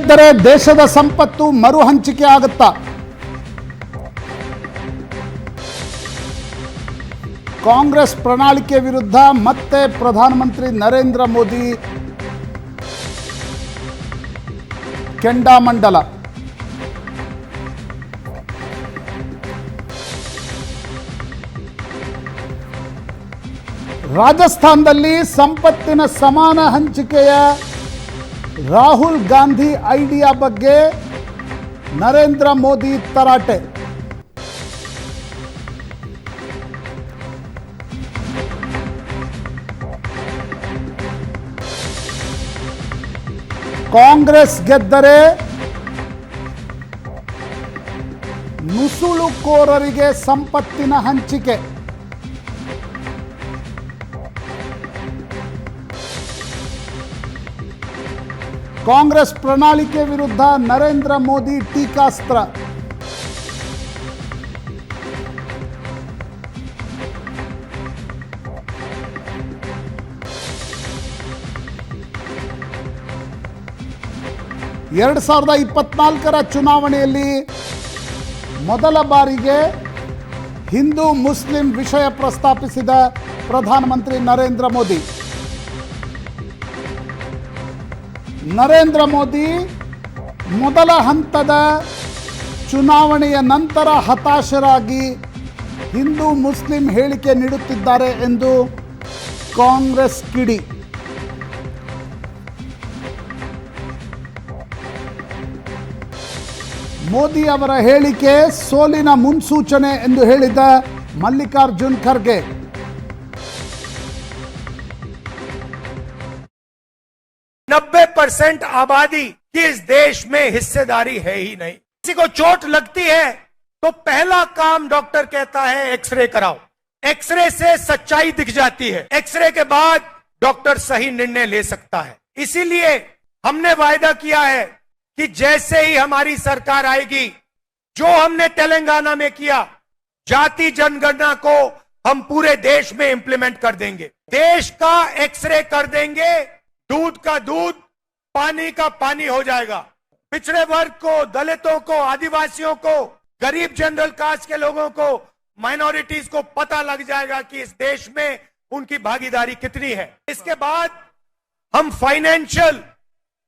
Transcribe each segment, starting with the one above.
ಗೆದ್ದರೆ ದೇಶದ ಸಂಪತ್ತು ಮರು ಹಂಚಿಕೆ ಆಗುತ್ತಾ? ಕಾಂಗ್ರೆಸ್ ಪ್ರಣಾಳಿಕೆ ವಿರುದ್ಧ ಮತ್ತೆ ಪ್ರಧಾನಮಂತ್ರಿ ನರೇಂದ್ರ ಮೋದಿ ಕೆಂಡಾಮಂಡಲ. ರಾಜಸ್ಥಾನದಲ್ಲಿ ಸಂಪತ್ತಿನ ಸಮಾನ ಹಂಚಿಕೆಯ ರಾಹುಲ್ ಗಾಂಧಿ ಐಡಿಯಾ ಬಗ್ಗೆ ನರೇಂದ್ರ ಮೋದಿ ತರಾಟೆ. ಕಾಂಗ್ರೆಸ್ ಗೆದ್ದರೆ ನುಸುಳುಕೋರರಿಗೆ ಸಂಪತ್ತಿನ ಹಂಚಿಕೆ. ಕಾಂಗ್ರೆಸ್ ಪ್ರಣಾಳಿಕೆ ವಿರುದ್ಧ ನರೇಂದ್ರ ಮೋದಿ ಟೀಕಾಸ್ತ್ರ. ಎರಡು 2024ರ ಚುನಾವಣೆಯಲ್ಲಿ ಮೊದಲ ಬಾರಿಗೆ ಹಿಂದೂ ಮುಸ್ಲಿಂ ವಿಷಯ ಪ್ರಸ್ತಾಪಿಸಿದ ಪ್ರಧಾನಮಂತ್ರಿ ನರೇಂದ್ರ ಮೋದಿ. ನರೇಂದ್ರ ಮೋದಿ ಮೊದಲ ಹಂತದ ಚುನಾವಣೆಯ ನಂತರ ಹತಾಶರಾಗಿ ಹಿಂದೂ ಮುಸ್ಲಿಂ ಹೇಳಿಕೆ ನೀಡುತ್ತಿದ್ದಾರೆ ಎಂದು ಕಾಂಗ್ರೆಸ್ ಕಿಡಿ. ಮೋದಿ ಅವರ ಹೇಳಿಕೆ ಸೋಲಿನ ಮುನ್ಸೂಚನೆ ಎಂದು ಹೇಳಿದ ಮಲ್ಲಿಕಾರ್ಜುನ್ ಖರ್ಗೆ. %90 आबादी की इस देश में हिस्सेदारी है ही नहीं। किसी को चोट लगती है तो पहला काम डॉक्टर कहता है एक्सरे कराओ। एक्सरे से सच्चाई दिख जाती है। एक्सरे के बाद डॉक्टर सही निर्णय ले सकता है। इसीलिए हमने वायदा किया है कि जैसे ही हमारी सरकार आएगी, जो हमने तेलंगाना में किया, जाति जनगणना को हम पूरे देश में इंप्लीमेंट कर देंगे। देश का एक्सरे कर देंगे, दूध का दूध, पानी का पानी हो जाएगा। पिछड़े वर्ग को, दलितों को, आदिवासियों को, गरीब जनरल कास्ट के लोगों को, माइनॉरिटीज को पता लग जाएगा कि इस देश में उनकी भागीदारी कितनी है। इसके बाद हम फाइनेंशियल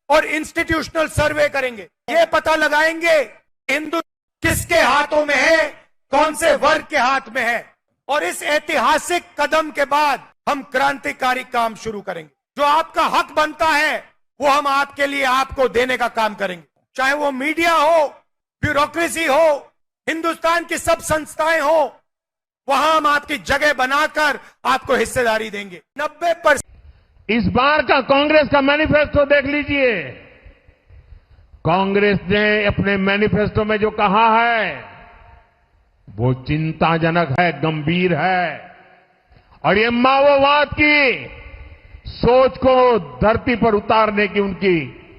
और इंस्टीट्यूशनल सर्वे करेंगे। ये पता लगाएंगे हिंदू किसके हाथों में है, कौन से वर्ग के हाथ में है। और इस ऐतिहासिक कदम के बाद हम क्रांतिकारी काम शुरू करेंगे। जो आपका हक बनता है वो हम आपके लिए आपको देने का काम करेंगे। चाहे वो मीडिया हो, ब्यूरोक्रेसी हो, हिंदुस्तान की सब संस्थाएं हो, वहां हम आपकी जगह बनाकर आपको हिस्सेदारी देंगे। 90%। इस बार का कांग्रेस का मैनिफेस्टो देख लीजिए। कांग्रेस ने अपने मैनिफेस्टो में जो कहा है वो चिंताजनक है, गंभीर है। और ये माओवाद की सोच को धरती पर उतारने की उनकी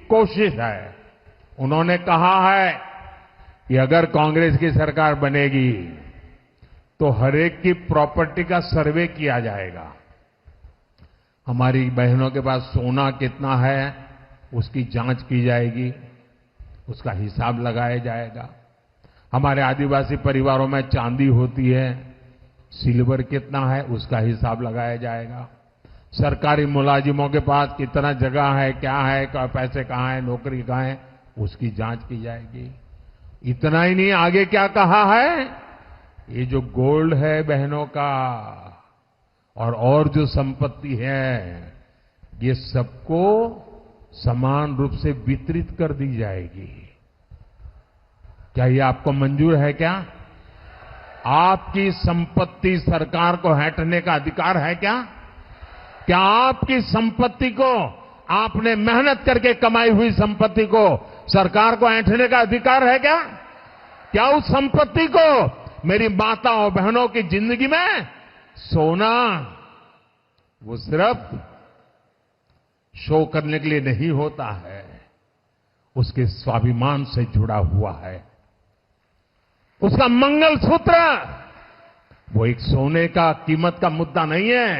कोशिश है। उन्होंने कहा है कि अगर कांग्रेस की सरकार बनेगी तो हर एक की प्रॉपर्टी का सर्वे किया जाएगा। हमारी बहनों के पास सोना कितना है उसकी जांच की जाएगी, उसका हिसाब लगाया जाएगा। हमारे आदिवासी परिवारों में चांदी होती है, सिल्वर कितना है उसका हिसाब लगाया जाएगा। सरकारी मुलाजिमों के पास कितना जगह है, क्या है, पैसे कहां है, नौकरी कहां है, उसकी जांच की जाएगी। इतना ही नहीं, आगे क्या कहा है, ये जो गोल्ड है बहनों का और जो संपत्ति है ये सबको समान रूप से वितरित कर दी जाएगी। क्या ये आपको मंजूर है? क्या आपकी संपत्ति सरकार को हटने का अधिकार है? क्या आपकी संपत्ति को, आपने मेहनत करके कमाई हुई संपत्ति को सरकार को ऐंठने का अधिकार है? क्या उस संपत्ति को मेरी माताओं बहनों की जिंदगी में सोना वो सिर्फ शो करने के लिए नहीं होता है, उसके स्वाभिमान से जुड़ा हुआ है। उसका मंगलसूत्र वो एक सोने का कीमत का मुद्दा नहीं है,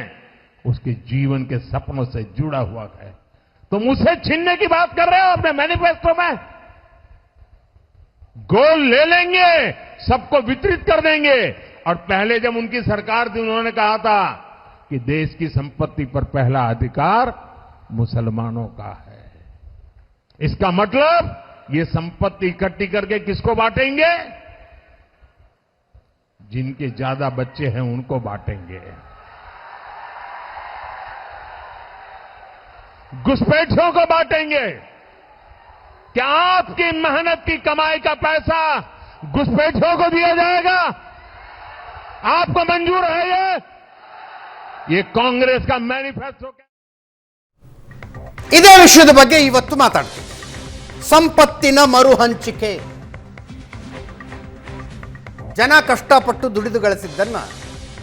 उसके जीवन के सपनों से जुड़ा हुआ है। तुम उसे छीनने की बात कर रहे हो अपने मैनिफेस्टो में। गोल्ड ले लेंगे, सबको वितरित कर देंगे। और पहले जब उनकी सरकार थी उन्होंने कहा था कि देश की संपत्ति पर पहला अधिकार मुसलमानों का है। इसका मतलब ये संपत्ति इकट्ठी करके किसको बांटेंगे? जिनके ज्यादा बच्चे हैं उनको बांटेंगे। घुसपैठियों को बांटेंगे। क्या आपकी मेहनत की कमाई का पैसा घुसपैठियों को दिया जाएगा? आपको मंजूर है ये कांग्रेस का मैनिफेस्टो। ಇದೇ ವಿಷಯದ ಬಗ್ಗೆ ಇವತ್ತು ಮಾತಾಡ್ತೀವಿ. ಸಂಪತ್ತಿನ ಮರು ಹಂಚಿಕೆ. ಜನ ಕಷ್ಟಪಟ್ಟು ದುಡಿದು ಗಳಿಸಿದ್ದನ್ನು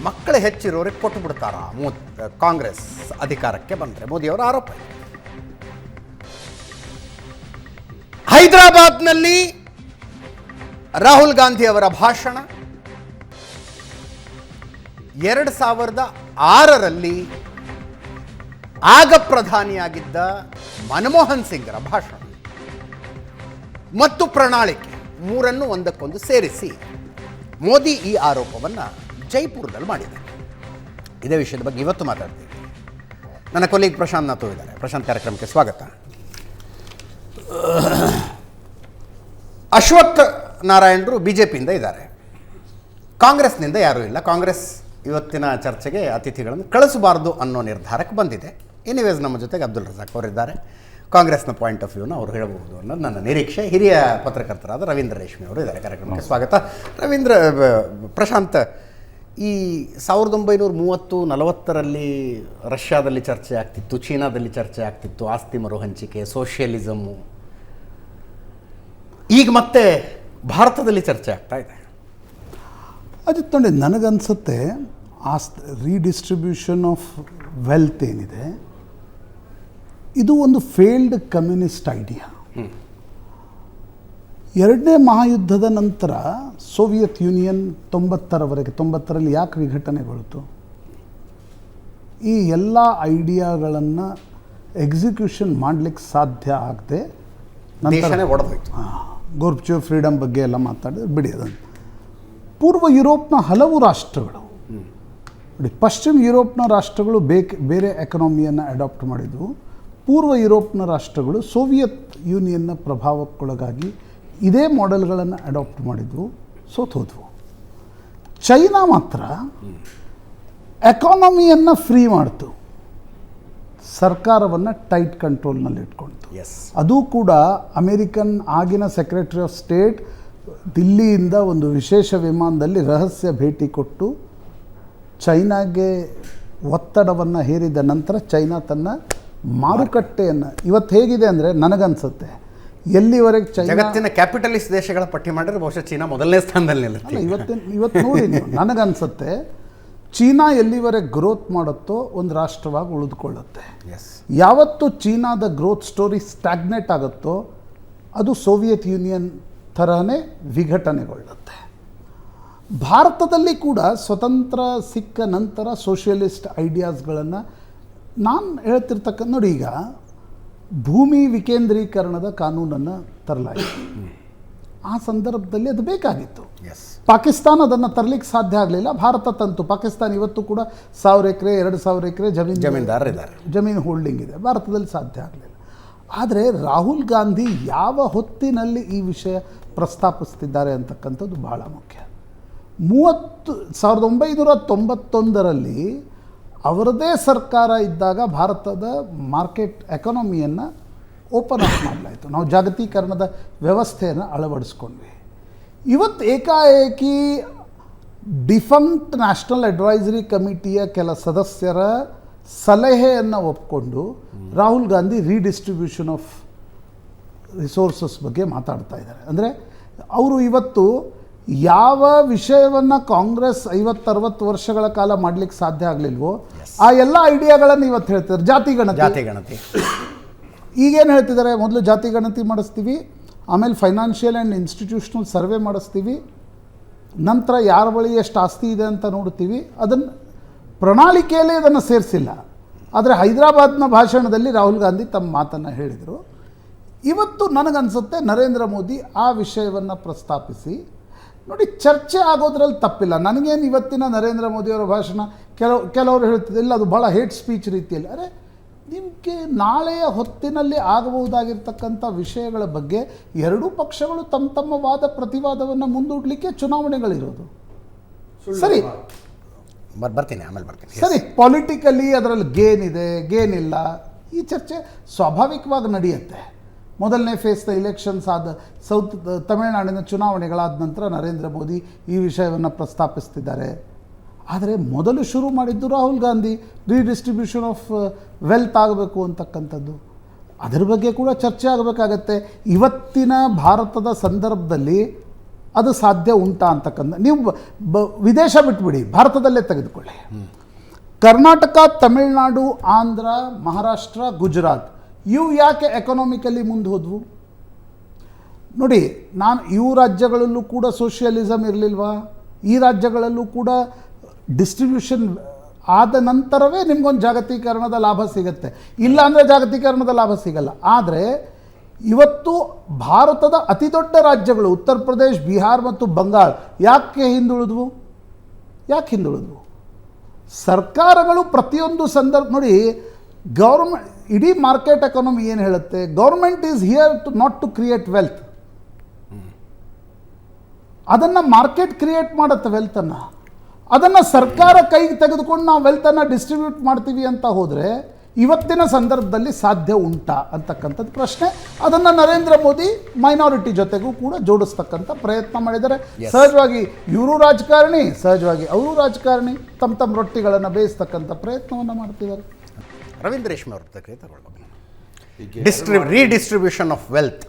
ಮಕ್ಕಳು ಹೆಚ್ಚಿರೋರಿಗೆ ಕೊಟ್ಟು ಬಿಡ್ತಾರ ಕಾಂಗ್ರೆಸ್ ಅಧಿಕಾರಕ್ಕೆ ಬಂದರೆ, ಮೋದಿಯವರ ಆರೋಪ. ಹೈದರಾಬಾದ್ನಲ್ಲಿ ರಾಹುಲ್ ಗಾಂಧಿ ಅವರ ಭಾಷಣ, 2006ರಲ್ಲಿ ಆಗ ಪ್ರಧಾನಿಯಾಗಿದ್ದ ಮನಮೋಹನ್ ಸಿಂಗ್ರ ಭಾಷಣ ಮತ್ತು ಪ್ರಣಾಳಿಕೆ ಮೂರನ್ನು ಒಂದಕ್ಕೊಂದು ಸೇರಿಸಿ ಮೋದಿ ಈ ಆರೋಪವನ್ನು ಜೈಪುರದಲ್ಲಿ ಮಾಡಿದ್ದಾರೆ. ಇದೇ ವಿಷಯದ ಬಗ್ಗೆ ಇವತ್ತು ಮಾತಾಡ್ತೀವಿ. ನನ್ನ ಕೊಲೀಗ್ ಪ್ರಶಾಂತ್ ನಾಥು ಇದ್ದಾರೆ. ಪ್ರಶಾಂತ್, ಕಾರ್ಯಕ್ರಮಕ್ಕೆ ಸ್ವಾಗತ. ಅಶ್ವಥ್ ನಾರಾಯಣರು ಬಿಜೆಪಿಯಿಂದ ಇದ್ದಾರೆ, ಕಾಂಗ್ರೆಸ್ನಿಂದ ಯಾರೂ ಇಲ್ಲ. ಕಾಂಗ್ರೆಸ್ ಇವತ್ತಿನ ಚರ್ಚೆಗೆ ಅತಿಥಿಗಳನ್ನು ಕಳಿಸಬಾರ್ದು ಅನ್ನೋ ನಿರ್ಧಾರಕ್ಕೆ ಬಂದಿದೆ. ಎನಿವೇಸ್, ನಮ್ಮ ಜೊತೆಗೆ ಅಬ್ದುಲ್ ರಜಾಕ್ ಅವರಿದ್ದಾರೆ. ಕಾಂಗ್ರೆಸ್ನ ಪಾಯಿಂಟ್ ಆಫ್ ವ್ಯೂನ ಅವರು ಹೇಳಬಹುದು ಅನ್ನೋದು ನನ್ನ ನಿರೀಕ್ಷೆ. ಹಿರಿಯ ಪತ್ರಕರ್ತರಾದ ರವೀಂದ್ರ ರೇಷ್ಮೆ ಅವರು ಇದ್ದಾರೆ. ಕಾರ್ಯಕ್ರಮಕ್ಕೆ ಸ್ವಾಗತ. ರವೀಂದ್ರ, ಪ್ರಶಾಂತ್, ಈ 1930-40ರಲ್ಲಿ ರಷ್ಯಾದಲ್ಲಿ ಚರ್ಚೆ ಆಗ್ತಿತ್ತು, ಚೀನಾದಲ್ಲಿ ಚರ್ಚೆ ಆಗ್ತಿತ್ತು, ಆಸ್ತಿ ಮರು ಹಂಚಿಕೆ, ಸೋಷಿಯಲಿಸಮು. ಈಗ ಮತ್ತೆ ಭಾರತದಲ್ಲಿ ಚರ್ಚೆ ಆಗ್ತಾ ಇದೆ. ಅಜಿತ್ ನೋಡಿ, ನನಗನ್ಸುತ್ತೆ ರೀಡಿಸ್ಟ್ರಿಬ್ಯೂಷನ್ ಆಫ್ ವೆಲ್ತ್ ಏನಿದೆ, ಇದು ಒಂದು ಫೇಲ್ಡ್ ಕಮ್ಯುನಿಸ್ಟ್ ಐಡಿಯಾ. ಎರಡನೇ ಮಹಾಯುದ್ಧದ ನಂತರ ಸೋವಿಯತ್ ಯೂನಿಯನ್ 90ರಲ್ಲಿ ಯಾಕೆ ವಿಘಟನೆಗೊಳ್ತು? ಈ ಎಲ್ಲ ಐಡಿಯಾಗಳನ್ನು ಎಕ್ಸಿಕ್ಯೂಷನ್ ಮಾಡಲಿಕ್ಕೆ ಸಾಧ್ಯ ಆಗದೆ ಗೋರ್ಬಚೇವ್ ಫ್ರೀಡಮ್ ಬಗ್ಗೆ ಎಲ್ಲ ಮಾತಾಡಿದ್ರೆ ಬಿಡಿ ಅದನ್ನು. ಪೂರ್ವ ಯುರೋಪ್ನ ಹಲವು ರಾಷ್ಟ್ರಗಳು ನೋಡಿ, ಪಶ್ಚಿಮ ಯುರೋಪ್ನ ರಾಷ್ಟ್ರಗಳು ಬೇರೆ ಎಕನಾಮಿಯನ್ನು ಅಡಾಪ್ಟ್ ಮಾಡಿದ್ವು. ಪೂರ್ವ ಯುರೋಪ್ನ ರಾಷ್ಟ್ರಗಳು ಸೋವಿಯತ್ ಯೂನಿಯನ್ನ ಪ್ರಭಾವಕ್ಕೊಳಗಾಗಿ ಇದೇ ಮಾಡೆಲ್ಗಳನ್ನು ಅಡಾಪ್ಟ್ ಮಾಡಿದ್ವು, ಸೋತೋದ್ವು. ಚೈನಾ ಮಾತ್ರ ಎಕಾನಮಿಯನ್ನು ಫ್ರೀ ಮಾಡ್ತು, ಸರ್ಕಾರವನ್ನು ಟೈಟ್ ಕಂಟ್ರೋಲ್ನಲ್ಲಿ ಇಟ್ಕೊಳ್ತು. ಅದು ಕೂಡ ಅಮೇರಿಕನ್ ಆಗಿನ ಸೆಕ್ರೆಟರಿ ಆಫ್ ಸ್ಟೇಟ್ ದಿಲ್ಲಿಯಿಂದ ಒಂದು ವಿಶೇಷ ವಿಮಾನದಲ್ಲಿ ರಹಸ್ಯ ಭೇಟಿ ಕೊಟ್ಟು ಚೈನಾಗೆ ಒತ್ತಡವನ್ನು ಹೇರಿದ ನಂತರ ಚೈನಾ ತನ್ನ ಮಾರುಕಟ್ಟೆಯನ್ನು ಇವತ್ತು ಹೇಗಿದೆ ಅಂದರೆ, ನನಗನ್ಸುತ್ತೆ ಎಲ್ಲಿವರೆಗೆ ಜಗತ್ತಿನ ಕ್ಯಾಪಿಟಲಿಸ್ಟ್ ದೇಶಗಳ ಪಟ್ಟಿ ಮಾಡಿದ್ರೆ ಬಹುಶಃ ಚೀನಾ ಮೊದಲನೇ ಸ್ಥಾನದಲ್ಲಿ ಇವತ್ತು ನೋಡಿ ನೀವು, ನನಗನ್ಸುತ್ತೆ ಚೀನಾ ಎಲ್ಲಿವರೆಗೆ ಗ್ರೋತ್ ಮಾಡುತ್ತೋ ಒಂದು ರಾಷ್ಟ್ರವಾಗಿ ಉಳಿದುಕೊಳ್ಳುತ್ತೆ. ಯಾವತ್ತು ಚೀನಾದ ಗ್ರೋತ್ ಸ್ಟೋರಿ ಸ್ಟ್ಯಾಗ್ನೇಟ್ ಆಗುತ್ತೋ ಅದು ಸೋವಿಯತ್ ಯೂನಿಯನ್ ಥರನೇ ವಿಘಟನೆಗೊಳ್ಳುತ್ತೆ. ಭಾರತದಲ್ಲಿ ಕೂಡ ಸ್ವತಂತ್ರ ಸಿಕ್ಕ ನಂತರ ಸೋಷಿಯಲಿಸ್ಟ್ ಐಡಿಯಾಸ್ಗಳನ್ನು ನಾನು ಹೇಳ್ತಿರ್ತಕ್ಕಂಥ ನೋಡಿ, ಈಗ ಭೂಮಿ ವಿಕೇಂದ್ರೀಕರಣದ ಕಾನೂನನ್ನು ತರಲಾಯಿತು. ಆ ಸಂದರ್ಭದಲ್ಲಿ ಅದು ಬೇಕಾಗಿತ್ತು. ಪಾಕಿಸ್ತಾನ ಅದನ್ನು ತರಲಿಕ್ಕೆ ಸಾಧ್ಯ ಆಗಲಿಲ್ಲ, ಭಾರತ ತಂತು. ಪಾಕಿಸ್ತಾನ ಇವತ್ತು ಕೂಡ 1000 ಎಕರೆ 2000 ಎಕರೆ ಜಮೀನು ಹೋಲ್ಡಿಂಗ್ ಇದೆ, ಭಾರತದಲ್ಲಿ ಸಾಧ್ಯ ಆಗಲಿಲ್ಲ. ಆದರೆ ರಾಹುಲ್ ಗಾಂಧಿ ಯಾವ ಹೊತ್ತಿನಲ್ಲಿ ಈ ವಿಷಯ ಪ್ರಸ್ತಾಪಿಸ್ತಿದ್ದಾರೆ ಅಂತಕ್ಕಂಥದ್ದು ಬಹಳ ಮುಖ್ಯ. 1991ರಲ್ಲಿ ಅವರದೇ ಸರ್ಕಾರ ಇದ್ದಾಗ ಭಾರತದ ಮಾರ್ಕೆಟ್ ಎಕಾನಮಿಯನ್ನು ಓಪನ್ ಅಪ್ ಮಾಡಲಾಯಿತು. ನಾವು ಜಾಗತೀಕರಣದ ವ್ಯವಸ್ಥೆಯನ್ನು ಅಳವಡಿಸ್ಕೊಂಡ್ವಿ. ಇವತ್ತು ಏಕಾಏಕಿ ಡಿಫಂಕ್ಟ್ ನ್ಯಾಷನಲ್ ಅಡ್ವೈಸರಿ ಕಮಿಟಿಯ ಕೆಲ ಸದಸ್ಯರ ಸಲಹೆಯನ್ನು ಒಪ್ಪಿಕೊಂಡು Rahul Gandhi redistribution of resources ಬಗ್ಗೆ ಮಾತಾಡ್ತಾ ಇದ್ದಾರೆ. ಅಂದರೆ ಅವರು ಇವತ್ತು ಯಾವ ವಿಷಯವನ್ನು ಕಾಂಗ್ರೆಸ್ 50-60 ವರ್ಷಗಳ ಕಾಲ ಮಾಡಲಿಕ್ಕೆ ಸಾಧ್ಯ ಆಗಲಿಲ್ವೋ ಆ ಎಲ್ಲ ಐಡಿಯಾಗಳನ್ನು ಇವತ್ತು ಹೇಳ್ತಿದ್ದಾರೆ. ಜಾತಿ ಗಣತಿ ಈಗೇನು ಹೇಳ್ತಿದ್ದಾರೆ, ಮೊದಲು ಜಾತಿ ಗಣತಿ ಮಾಡಿಸ್ತೀವಿ, ಆಮೇಲೆ ಫೈನಾನ್ಷಿಯಲ್ ಆ್ಯಂಡ್ ಇನ್ಸ್ಟಿಟ್ಯೂಷನಲ್ ಸರ್ವೆ ಮಾಡಿಸ್ತೀವಿ, ನಂತರ ಯಾರ ಬಳಿ ಎಷ್ಟು ಆಸ್ತಿ ಇದೆ ಅಂತ ನೋಡ್ತೀವಿ. ಅದನ್ನು ಪ್ರಣಾಳಿಕೆಯಲ್ಲೇ ಅದನ್ನು ಸೇರಿಸಿಲ್ಲ, ಆದರೆ ಹೈದರಾಬಾದ್ನ ಭಾಷಣದಲ್ಲಿ ರಾಹುಲ್ ಗಾಂಧಿ ತಮ್ಮ ಮಾತನ್ನು ಹೇಳಿದರು. ಇವತ್ತು ನನಗನ್ಸುತ್ತೆ ನರೇಂದ್ರ ಮೋದಿ ಆ ವಿಷಯವನ್ನು ಪ್ರಸ್ತಾಪಿಸಿ ನೋಡಿ, ಚರ್ಚೆ ಆಗೋದ್ರಲ್ಲಿ ತಪ್ಪಿಲ್ಲ. ನನಗೇನು ಇವತ್ತಿನ ನರೇಂದ್ರ ಮೋದಿಯವರ ಭಾಷಣ ಕೆಲವರು ಹೇಳ್ತಿದ್ದೆ ಇಲ್ಲ ಅದು ಭಾಳ ಹೇಟ್ ಸ್ಪೀಚ್ ರೀತಿಯಲ್ಲಿ. ಅರೆ, ನಿಮಗೆ ನಾಳೆಯ ಹೊತ್ತಿನಲ್ಲಿ ಆಗಬಹುದಾಗಿರ್ತಕ್ಕಂಥ ವಿಷಯಗಳ ಬಗ್ಗೆ ಎರಡೂ ಪಕ್ಷಗಳು ತಮ್ಮ ತಮ್ಮ ವಾದ ಪ್ರತಿವಾದವನ್ನು ಮುಂದೂಡಲಿಕ್ಕೆ ಚುನಾವಣೆಗಳಿರೋದು. ಸರಿ, ಬರ್ತೀನಿ, ಆಮೇಲೆ ಬರ್ತೀನಿ. ಸರಿ, ಪೊಲಿಟಿಕಲಿ ಅದರಲ್ಲಿ ಗೇನ್ ಇದೆ, ಗೇನ್ ಇಲ್ಲ, ಈ ಚರ್ಚೆ ಸ್ವಾಭಾವಿಕವಾಗಿ ನಡೆಯುತ್ತೆ. ಮೊದಲನೇ ಫೇಸ್ನ ಇಲೆಕ್ಷನ್ಸ್ ಆದ ತಮಿಳುನಾಡಿನ ಚುನಾವಣೆಗಳಾದ ನಂತರ ನರೇಂದ್ರ ಮೋದಿ ಈ ವಿಷಯವನ್ನು ಪ್ರಸ್ತಾಪಿಸ್ತಿದ್ದಾರೆ. ಆದರೆ ಮೊದಲು ಶುರು ಮಾಡಿದ್ದು Rahul Gandhi, redistribution of wealth ಆಗಬೇಕು ಅಂತಕ್ಕಂಥದ್ದು. ಅದರ ಬಗ್ಗೆ ಕೂಡ ಚರ್ಚೆ ಆಗಬೇಕಾಗತ್ತೆ. ಇವತ್ತಿನ ಭಾರತದ ಸಂದರ್ಭದಲ್ಲಿ ಅದು ಸಾಧ್ಯ ಉಂಟಾ ಅಂತಕ್ಕಂಥ, ನೀವು ವಿದೇಶ ಬಿಟ್ಬಿಡಿ, ಭಾರತದಲ್ಲೇ ತೆಗೆದುಕೊಳ್ಳಿ. ಕರ್ನಾಟಕ, ತಮಿಳುನಾಡು, ಆಂಧ್ರ, ಮಹಾರಾಷ್ಟ್ರ, ಗುಜರಾತ್ ಇವು ಯಾಕೆ ಎಕನಾಮಿಕಲಿ ಮುಂದೆ ಹೋದ್ವು ನೋಡಿ. ಇವು ರಾಜ್ಯಗಳಲ್ಲೂ ಕೂಡ ಸೋಷಿಯಲಿಸಮ್ ಇರಲಿಲ್ವಾ? ಈ ರಾಜ್ಯಗಳಲ್ಲೂ ಕೂಡ ಡಿಸ್ಟ್ರಿಬ್ಯೂಷನ್ ಆದ ನಂತರವೇ ನಿಮ್ಗೊಂದು ಜಾಗತೀಕರಣದ ಲಾಭ ಸಿಗುತ್ತೆ. ಇಲ್ಲ ಅಂದರೆ ಜಾಗತೀಕರಣದ ಲಾಭ ಸಿಗಲ್ಲ. ಆದರೆ ಇವತ್ತು ಭಾರತದ ಅತಿ ದೊಡ್ಡ ರಾಜ್ಯಗಳು ಉತ್ತರ ಪ್ರದೇಶ್, ಬಿಹಾರ್ ಮತ್ತು ಬಂಗಾಳ ಯಾಕೆ ಹಿಂದುಳಿದ್ವು? ಸರ್ಕಾರಗಳು ಪ್ರತಿಯೊಂದು ಸಂದರ್ಭ ನೋಡಿ, ಗೌರ್ಮೆಂಟ್ ಇಡೀ ಮಾರ್ಕೆಟ್ ಎಕಾನಮಿ ಏನು ಹೇಳುತ್ತೆ? Government is here to not to create wealth. ಅದನ್ನು ಮಾರ್ಕೆಟ್ ಕ್ರಿಯೇಟ್ ಮಾಡುತ್ತೆ ವೆಲ್ತನ್ನು. ಅದನ್ನು ಸರ್ಕಾರ ಕೈಗೆ ತೆಗೆದುಕೊಂಡು ನಾವು ವೆಲ್ತನ್ನು ಡಿಸ್ಟ್ರಿಬ್ಯೂಟ್ ಮಾಡ್ತೀವಿ ಅಂತ ಹೋದರೆ ಇವತ್ತಿನ ಸಂದರ್ಭದಲ್ಲಿ ಸಾಧ್ಯ ಉಂಟಾ ಅಂತಕ್ಕಂಥದ್ದು ಪ್ರಶ್ನೆ. ಅದನ್ನು ನರೇಂದ್ರ ಮೋದಿ ಮೈನಾರಿಟಿ ಜೊತೆಗೂ ಕೂಡ ಜೋಡಿಸ್ತಕ್ಕಂಥ ಪ್ರಯತ್ನ ಮಾಡಿದ್ದಾರೆ. ಸಹಜವಾಗಿ ಇವರು ರಾಜಕಾರಣಿ, ಸಹಜವಾಗಿ ಅವರು ರಾಜಕಾರಣಿ, ತಮ್ಮ ರೊಟ್ಟಿಗಳನ್ನು ಬೇಯಿಸ್ತಕ್ಕಂಥ ಪ್ರಯತ್ನವನ್ನು ಮಾಡ್ತಿದ್ದಾರೆ. ರವೀಂದ್ರ ರೇಷ್ಮೆ ಅವ್ರ ಪ್ರತಿಕ್ರಿಯೆ ತಗೊಳ್ಬೇಕು. Redistribution of wealth.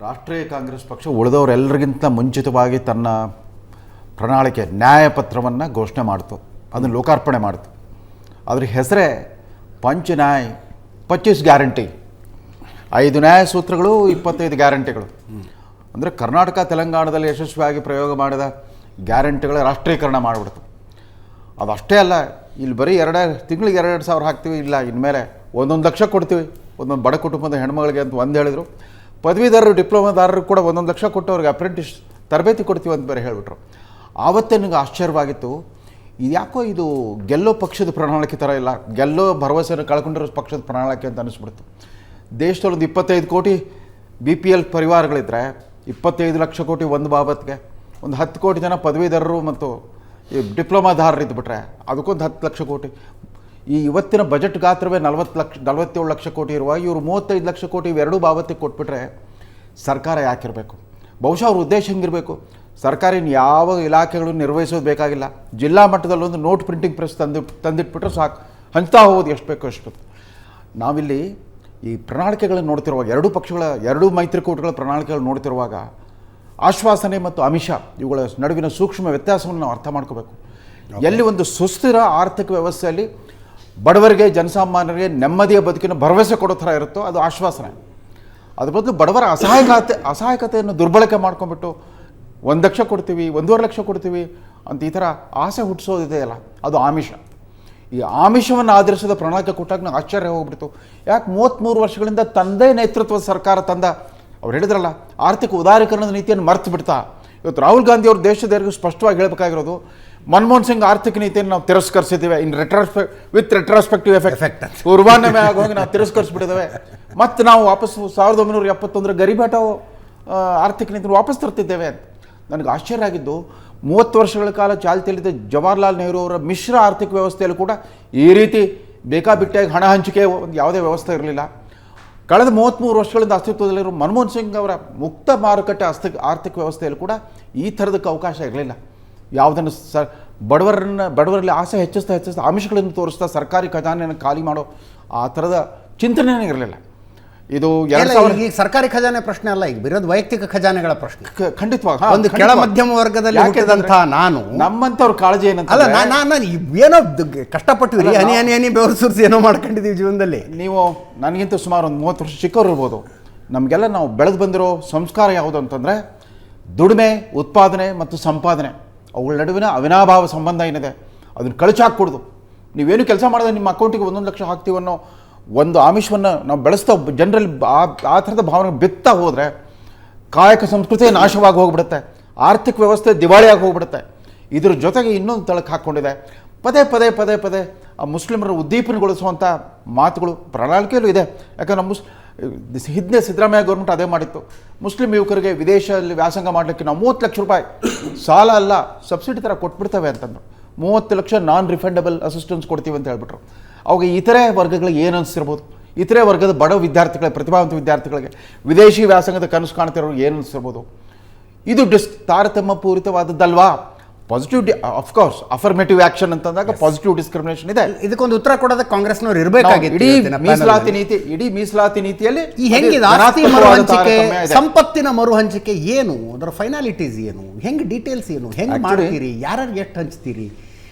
ರಾಷ್ಟ್ರೀಯ ಕಾಂಗ್ರೆಸ್ ಪಕ್ಷ ಉಳಿದವರೆಲ್ಲರಿಗಿಂತ ಮುಂಚಿತವಾಗಿ ತನ್ನ ಪ್ರಣಾಳಿಕೆ ನ್ಯಾಯಪತ್ರವನ್ನು ಘೋಷಣೆ ಮಾಡ್ತು, ಅದನ್ನು ಲೋಕಾರ್ಪಣೆ ಮಾಡ್ತು. ಅದ್ರ ಹೆಸರೇ ಪಂಚ ನ್ಯಾಯ 25 ಗ್ಯಾರಂಟಿ. 5 ನ್ಯಾಯ ಸೂತ್ರಗಳು, 25 ಗ್ಯಾರಂಟಿಗಳು. ಅಂದರೆ ಕರ್ನಾಟಕ, ತೆಲಂಗಾಣದಲ್ಲಿ ಯಶಸ್ವಿಯಾಗಿ ಪ್ರಯೋಗ ಮಾಡಿದ ಗ್ಯಾರಂಟಿಗಳ ರಾಷ್ಟ್ರೀಕರಣ ಮಾಡಿಬಿಡ್ತು. ಅದಷ್ಟೇ ಅಲ್ಲ, ಇಲ್ಲಿ ಬರೀ ತಿಂಗಳಿಗೆ 2,000 ಹಾಕ್ತೀವಿ, ಇಲ್ಲ ಇನ್ಮೇಲೆ 1 ಲಕ್ಷ ಕೊಡ್ತೀವಿ ಒಂದೊಂದು ಬಡ ಕುಟುಂಬದ ಹೆಣ್ಮಗಳಿಗೆ ಅಂತ ಹೇಳಿದರು. ಪದವೀಧರರು, ಡಿಪ್ಲೊಮಾದಾರರು ಕೂಡ 1 ಲಕ್ಷ ಕೊಟ್ಟು ಅವ್ರಿಗೆ ಅಪ್ರೆಂಟಿಸ್ ತರಬೇತಿ ಕೊಡ್ತೀವಿ ಅಂತ ಬೇರೆ ಹೇಳಿಬಿಟ್ರು. ಆವತ್ತೇ ನನಗೆ ಆಶ್ಚರ್ಯವಾಗಿತ್ತು, ಯಾಕೋ ಇದು ಗೆಲ್ಲೋ ಪಕ್ಷದ ಪ್ರಣಾಳಿಕೆ ಥರ ಇಲ್ಲ, ಗೆಲ್ಲೋ ಭರವಸೆಯನ್ನು ಕಳ್ಕೊಂಡಿರೋ ಪಕ್ಷದ ಪ್ರಣಾಳಿಕೆ ಅಂತ ಅನಿಸ್ಬಿಡ್ತು. ದೇಶದಲ್ಲಿ ಒಂದು 25 ಕೋಟಿ BPL ಪರಿವಾರಗಳಿದ್ದರೆ 25 ಲಕ್ಷ ಕೋಟಿ ಒಂದು ಬಾಬತ್ಗೆ, ಒಂದು 10 ಕೋಟಿ ಜನ ಪದವೀಧರರು ಮತ್ತು ಈ ಡಿಪ್ಲೊಮಾದಾರರು ಇದ್ದುಬಿಟ್ರೆ ಅದಕ್ಕೊಂದು 10 ಲಕ್ಷ ಕೋಟಿ. ಈ ಇವತ್ತಿನ ಬಜೆಟ್ ಗಾತ್ರವೇ 47 ಲಕ್ಷ ಕೋಟಿ ಇರುವ ಇವರು 35 ಲಕ್ಷ ಕೋಟಿ ಇವೆರಡೂ ಬಾಬತ್ತಿಗೆ ಕೊಟ್ಬಿಟ್ರೆ ಸರ್ಕಾರ ಯಾಕಿರಬೇಕು? ಬಹುಶಃ ಅವ್ರ ಉದ್ದೇಶ ಹೆಂಗಿರಬೇಕು? ಸರ್ಕಾರ ಯಾವ ಇಲಾಖೆಗಳನ್ನು ನಿರ್ವಹಿಸೋದು ಬೇಕಾಗಿಲ್ಲ, ಜಿಲ್ಲಾ ಮಟ್ಟದಲ್ಲೊಂದು ನೋಟ್ ಪ್ರಿಂಟಿಂಗ್ ಪ್ರೆಸ್ ತಂದಿಟ್ಬಿಟ್ರೆ ಸಾಕು, ಹಂಚ್ತಾ ಹೋಗೋದು ಎಷ್ಟು ಬೇಕೋ ಅಷ್ಟು. ನಾವಿಲ್ಲಿ ಈ ಪ್ರಣಾಳಿಕೆಗಳನ್ನು ನೋಡ್ತಿರುವಾಗ, ಎರಡೂ ಪಕ್ಷಗಳ, ಎರಡೂ ಮೈತ್ರಿಕೂಟಗಳ ಪ್ರಣಾಳಿಕೆಗಳು ನೋಡ್ತಿರುವಾಗ ಆಶ್ವಾಸನೆ ಮತ್ತು ಆಮಿಷ ಇವುಗಳ ನಡುವಿನ ಸೂಕ್ಷ್ಮ ವ್ಯತ್ಯಾಸವನ್ನು ನಾವು ಅರ್ಥ ಮಾಡ್ಕೋಬೇಕು. ಎಲ್ಲಿ ಒಂದು ಸುಸ್ಥಿರ ಆರ್ಥಿಕ ವ್ಯವಸ್ಥೆಯಲ್ಲಿ ಬಡವರಿಗೆ, ಜನಸಾಮಾನ್ಯರಿಗೆ ನೆಮ್ಮದಿಯ ಬದುಕಿನ ಭರವಸೆ ಕೊಡೋ ಥರ ಇರುತ್ತೋ ಅದು ಆಶ್ವಾಸನೆ. ಅದ್ರ ಬದಲು ಬಡವರ ಅಸಹಾಯಕತೆಯನ್ನು ದುರ್ಬಳಕೆ ಮಾಡ್ಕೊಂಡ್ಬಿಟ್ಟು 1 ಲಕ್ಷ ಕೊಡ್ತೀವಿ, 1.5 ಲಕ್ಷ ಕೊಡ್ತೀವಿ ಅಂತ ಈ ಥರ ಆಸೆ ಹುಟ್ಟಿಸೋದಿದೆಯಲ್ಲ, ಅದು ಆಮಿಷ. ಈ ಆಮಿಷವನ್ನು ಆಧರಿಸಿದ ಪ್ರಣಾಳಿಕೆ ಕೊಟ್ಟಾಗ ನಂಗೆ ಆಶ್ಚರ್ಯ ಹೋಗ್ಬಿಡ್ತು. ಯಾಕೆ 33 ವರ್ಷಗಳಿಂದ ತಂದೆ ನೇತೃತ್ವದ ಸರ್ಕಾರ ತಂದ, ಅವ್ರು ಹೇಳಿದ್ರಲ್ಲ ಆರ್ಥಿಕ ಉದಾರೀಕರಣದ ನೀತಿಯನ್ನು ಮರ್ತು ಬಿಡ್ತಾ. ಇವತ್ತು ರಾಹುಲ್ ಗಾಂಧಿ ಅವರು ದೇಶದವರೆಗೂ ಸ್ಪಷ್ಟವಾಗಿ ಹೇಳಬೇಕಾಗಿರೋದು, ಮನಮೋಹನ್ ಸಿಂಗ್ ಆರ್ಥಿಕ ನೀತಿಯನ್ನು ನಾವು ತಿರಸ್ಕರಿಸಿದ್ದೇವೆ, ವಿತ್ ರೆಟ್ರಾಸ್ಪೆಕ್ಟಿವ್ ಎಫೆಕ್ಟ್ ಪೂರ್ವಾನ್ವಯ ಆಗೋಗಿ ನಾವು ತಿರಸ್ಕರಿಸ್ಬಿಟ್ಟಿದ್ದೇವೆ. ಮತ್ತು ನಾವು ವಾಪಸ್ಸು 1971 ಗರೀಬ್ ಹಠಾವೋ ಆರ್ಥಿಕ ನೀತಿಯನ್ನು ವಾಪಸ್ ತರ್ತಿದ್ದೇವೆ ಅಂತ. ನನಗೆ ಆಶ್ಚರ್ಯ ಆಗಿದ್ದು, 30 ವರ್ಷಗಳ ಕಾಲ ಚಾಲ್ತಿಯಲ್ಲಿದ್ದ ಜವಾಹರ್ಲಾಲ್ ನೆಹರು ಅವರ ಮಿಶ್ರ ಆರ್ಥಿಕ ವ್ಯವಸ್ಥೆಯಲ್ಲೂ ಕೂಡ ಈ ರೀತಿ ಬೇಕಾಬಿಟ್ಟಿಯಾಗಿ ಹಣ ಹಂಚಿಕೆ ಒಂದು ಯಾವುದೇ ವ್ಯವಸ್ಥೆ ಇರಲಿಲ್ಲ. ಕಳೆದ 33 ವರ್ಷಗಳಿಂದ ಅಸ್ತಿತ್ವದಲ್ಲಿರುವ ಮನಮೋಹನ್ ಸಿಂಗ್ ಅವರ ಮುಕ್ತ ಮಾರುಕಟ್ಟೆ ಆರ್ಥಿಕ ವ್ಯವಸ್ಥೆಯಲ್ಲೂ ಕೂಡ ಈ ಥರದಕ್ಕೆ ಅವಕಾಶ ಇರಲಿಲ್ಲ. ಯಾವುದನ್ನು ಬಡವರಲ್ಲಿ ಆಸೆ ಹೆಚ್ಚಿಸ್ತಾ ಆಮಿಷಗಳನ್ನು ತೋರಿಸ್ತಾ ಸರ್ಕಾರಿ ಖಜಾನೆಯನ್ನು ಖಾಲಿ ಮಾಡೋ ಆ ಥರದ ಚಿಂತನೆಯೇ ಇರಲಿಲ್ಲ. ಇದು ಈಗ ಸರ್ಕಾರಿ ಖಜಾನೆ ಪ್ರಶ್ನೆ ಅಲ್ಲ, ಈಗ ಬಿರೋದು ವೈಯಕ್ತಿಕ ಖಜಾನೆಗಳ ಪ್ರಶ್ನೆ. ಖಂಡಿತವಾಗಿ ಒಂದು ಕೆಳ ಮಧ್ಯಮ ವರ್ಗದಲ್ಲಿ ಹುಟ್ಟಿದಂಥ ನಾನು, ನಮ್ಮಂಥವ್ರ ಕಾಳಜಿ ಏನಂತ ಅಲ್ಲ, ನಾನು ಏನೋ ಕಷ್ಟಪಟ್ಟಿವಿ, ಹನಿ ಬೆವರು ಸುರಿಸಿ ಏನೋ ಮಾಡ್ಕೊಂಡಿದ್ದೀವಿ ಜೀವನದಲ್ಲಿ. ನೀವು ನನಗಿಂತ ಸುಮಾರು ಒಂದು 30 ವರ್ಷ ಚಿಕ್ಕವರು ಇರ್ಬೋದು. ನಮಗೆಲ್ಲ ನಾವು ಬೆಳೆದು ಬಂದಿರೋ ಸಂಸ್ಕಾರ ಯಾವುದು ಅಂತಂದರೆ ದುಡಿಮೆ, ಉತ್ಪಾದನೆ ಮತ್ತು ಸಂಪಾದನೆ ಅವುಗಳ ನಡುವಿನ ಅವಿನಾಭಾವ ಸಂಬಂಧ ಏನಿದೆ ಅದನ್ನು ಕಳಚಾಕ್ಕೊಡ್ದು. ನೀವೇನು ಕೆಲಸ ಮಾಡಿದ್ರೆ ನಿಮ್ಮ ಅಕೌಂಟಿಗೆ 1 ಲಕ್ಷ ಹಾಕ್ತೀವನ್ನೋ ಒಂದು ಆಮಿಷವನ್ನು ನಾವು ಬೆಳೆಸ್ತಾ ಜನರಲ್ಲಿ ಆ ಥರದ ಭಾವನೆ ಬಿತ್ತಾ ಹೋದರೆ ಕಾಯಕ ಸಂಸ್ಕೃತಿ ನಾಶವಾಗಿ ಹೋಗ್ಬಿಡುತ್ತೆ, ಆರ್ಥಿಕ ವ್ಯವಸ್ಥೆ ದಿವಾಳಿಯಾಗಿ ಹೋಗ್ಬಿಡುತ್ತೆ. ಇದ್ರ ಜೊತೆಗೆ ಇನ್ನೊಂದು ತಳಕ್ಕೆ ಹಾಕ್ಕೊಂಡಿದೆ, ಪದೇ ಪದೇ ಪದೇ ಪದೇ ಆ ಮುಸ್ಲಿಮರ ಉದ್ದೀಪನಗೊಳಿಸುವಂಥ ಮಾತುಗಳು ಪ್ರಣಾಳಿಕೆಯಲ್ಲೂ ಇದೆ. ಯಾಕಂದ್ರೆ ಹಿಂದೆ ಸಿದ್ದರಾಮಯ್ಯ ಗೌರ್ಮೆಂಟ್ ಅದೇ ಮಾಡಿತ್ತು. ಮುಸ್ಲಿಂ ಯುವಕರಿಗೆ ವಿದೇಶದಲ್ಲಿ ವ್ಯಾಸಂಗ ಮಾಡಲಿಕ್ಕೆ ನಾವು 30 ಲಕ್ಷ ರೂಪಾಯಿ ಸಾಲ ಅಲ್ಲ ಸಬ್ಸಿಡಿ ಥರ ಕೊಟ್ಬಿಡ್ತೇವೆ ಅಂತಂದ್ರು. 30 ಲಕ್ಷ ನಾನ್ ರಿಫಂಡಬಲ್ ಅಸಿಸ್ಟೆನ್ಸ್ ಕೊಡ್ತೀವಿ ಅಂತ ಹೇಳ್ಬಿಟ್ರು. ಅವಾಗ ಇತರೆ ವರ್ಗಗಳಿಗೆ ಏನು ಅನಿಸ್ತಿರ್ಬೋದು, ಇತರೆ ವರ್ಗದ ಬಡ ವಿದ್ಯಾರ್ಥಿಗಳಿಗೆ, ಪ್ರತಿಭಾವಂತ ವಿದ್ಯಾರ್ಥಿಗಳಿಗೆ, ವಿದೇಶಿ ವ್ಯಾಸಂಗದ ಕನಸು ಕಾಣ್ತಿರೋರು ಏನು ಅನಿಸ್ತಿರ್ಬೋದು. ಇದು ತಾರತಮ್ಯ ಪೂರಿತವಾದದ್ದಲ್ವಾ? ಪಾಸಿಟಿವ್ ಅಫ್ಕೋರ್ಸ್ ಅಫರ್ಮೇಟಿವ್ ಆಕ್ಷನ್ ಅಂತಂದಾಗ ಪಾಸಿಟಿವ್ ಡಿಸ್ಕ್ರಿಮಿನೇಷನ್ ಇದೆ. ಇದಕ್ಕೊಂದು ಉತ್ತರ ಕೊಡೋದಕ್ಕೆ ಕಾಂಗ್ರೆಸ್ನವರು ಇರಬೇಕಾಗಿತ್ತು. ಇಡೀ ಮೀಸಲಾತಿ ನೀತಿಯಲ್ಲಿ ಈ ಹೆಂಗಿದೆ ಆಸ್ತಿ ಮರು ಹಂಚಿಕೆ, ಸಂಪತ್ತಿನ ಮರು ಹಂಚಿಕೆ ಏನು, ಅದರ ಫೈನಾಲಿಟೀಸ್ ಏನು, ಹೆಂಗೆ ಡೀಟೇಲ್ಸ್ ಏನು, ಹೆಂಗೆ ಮಾಡ್ತೀರಿ, ಯಾರ್ಯಾರಿಗೆ ಎಷ್ಟು ಹಂಚ್ತೀರಿ,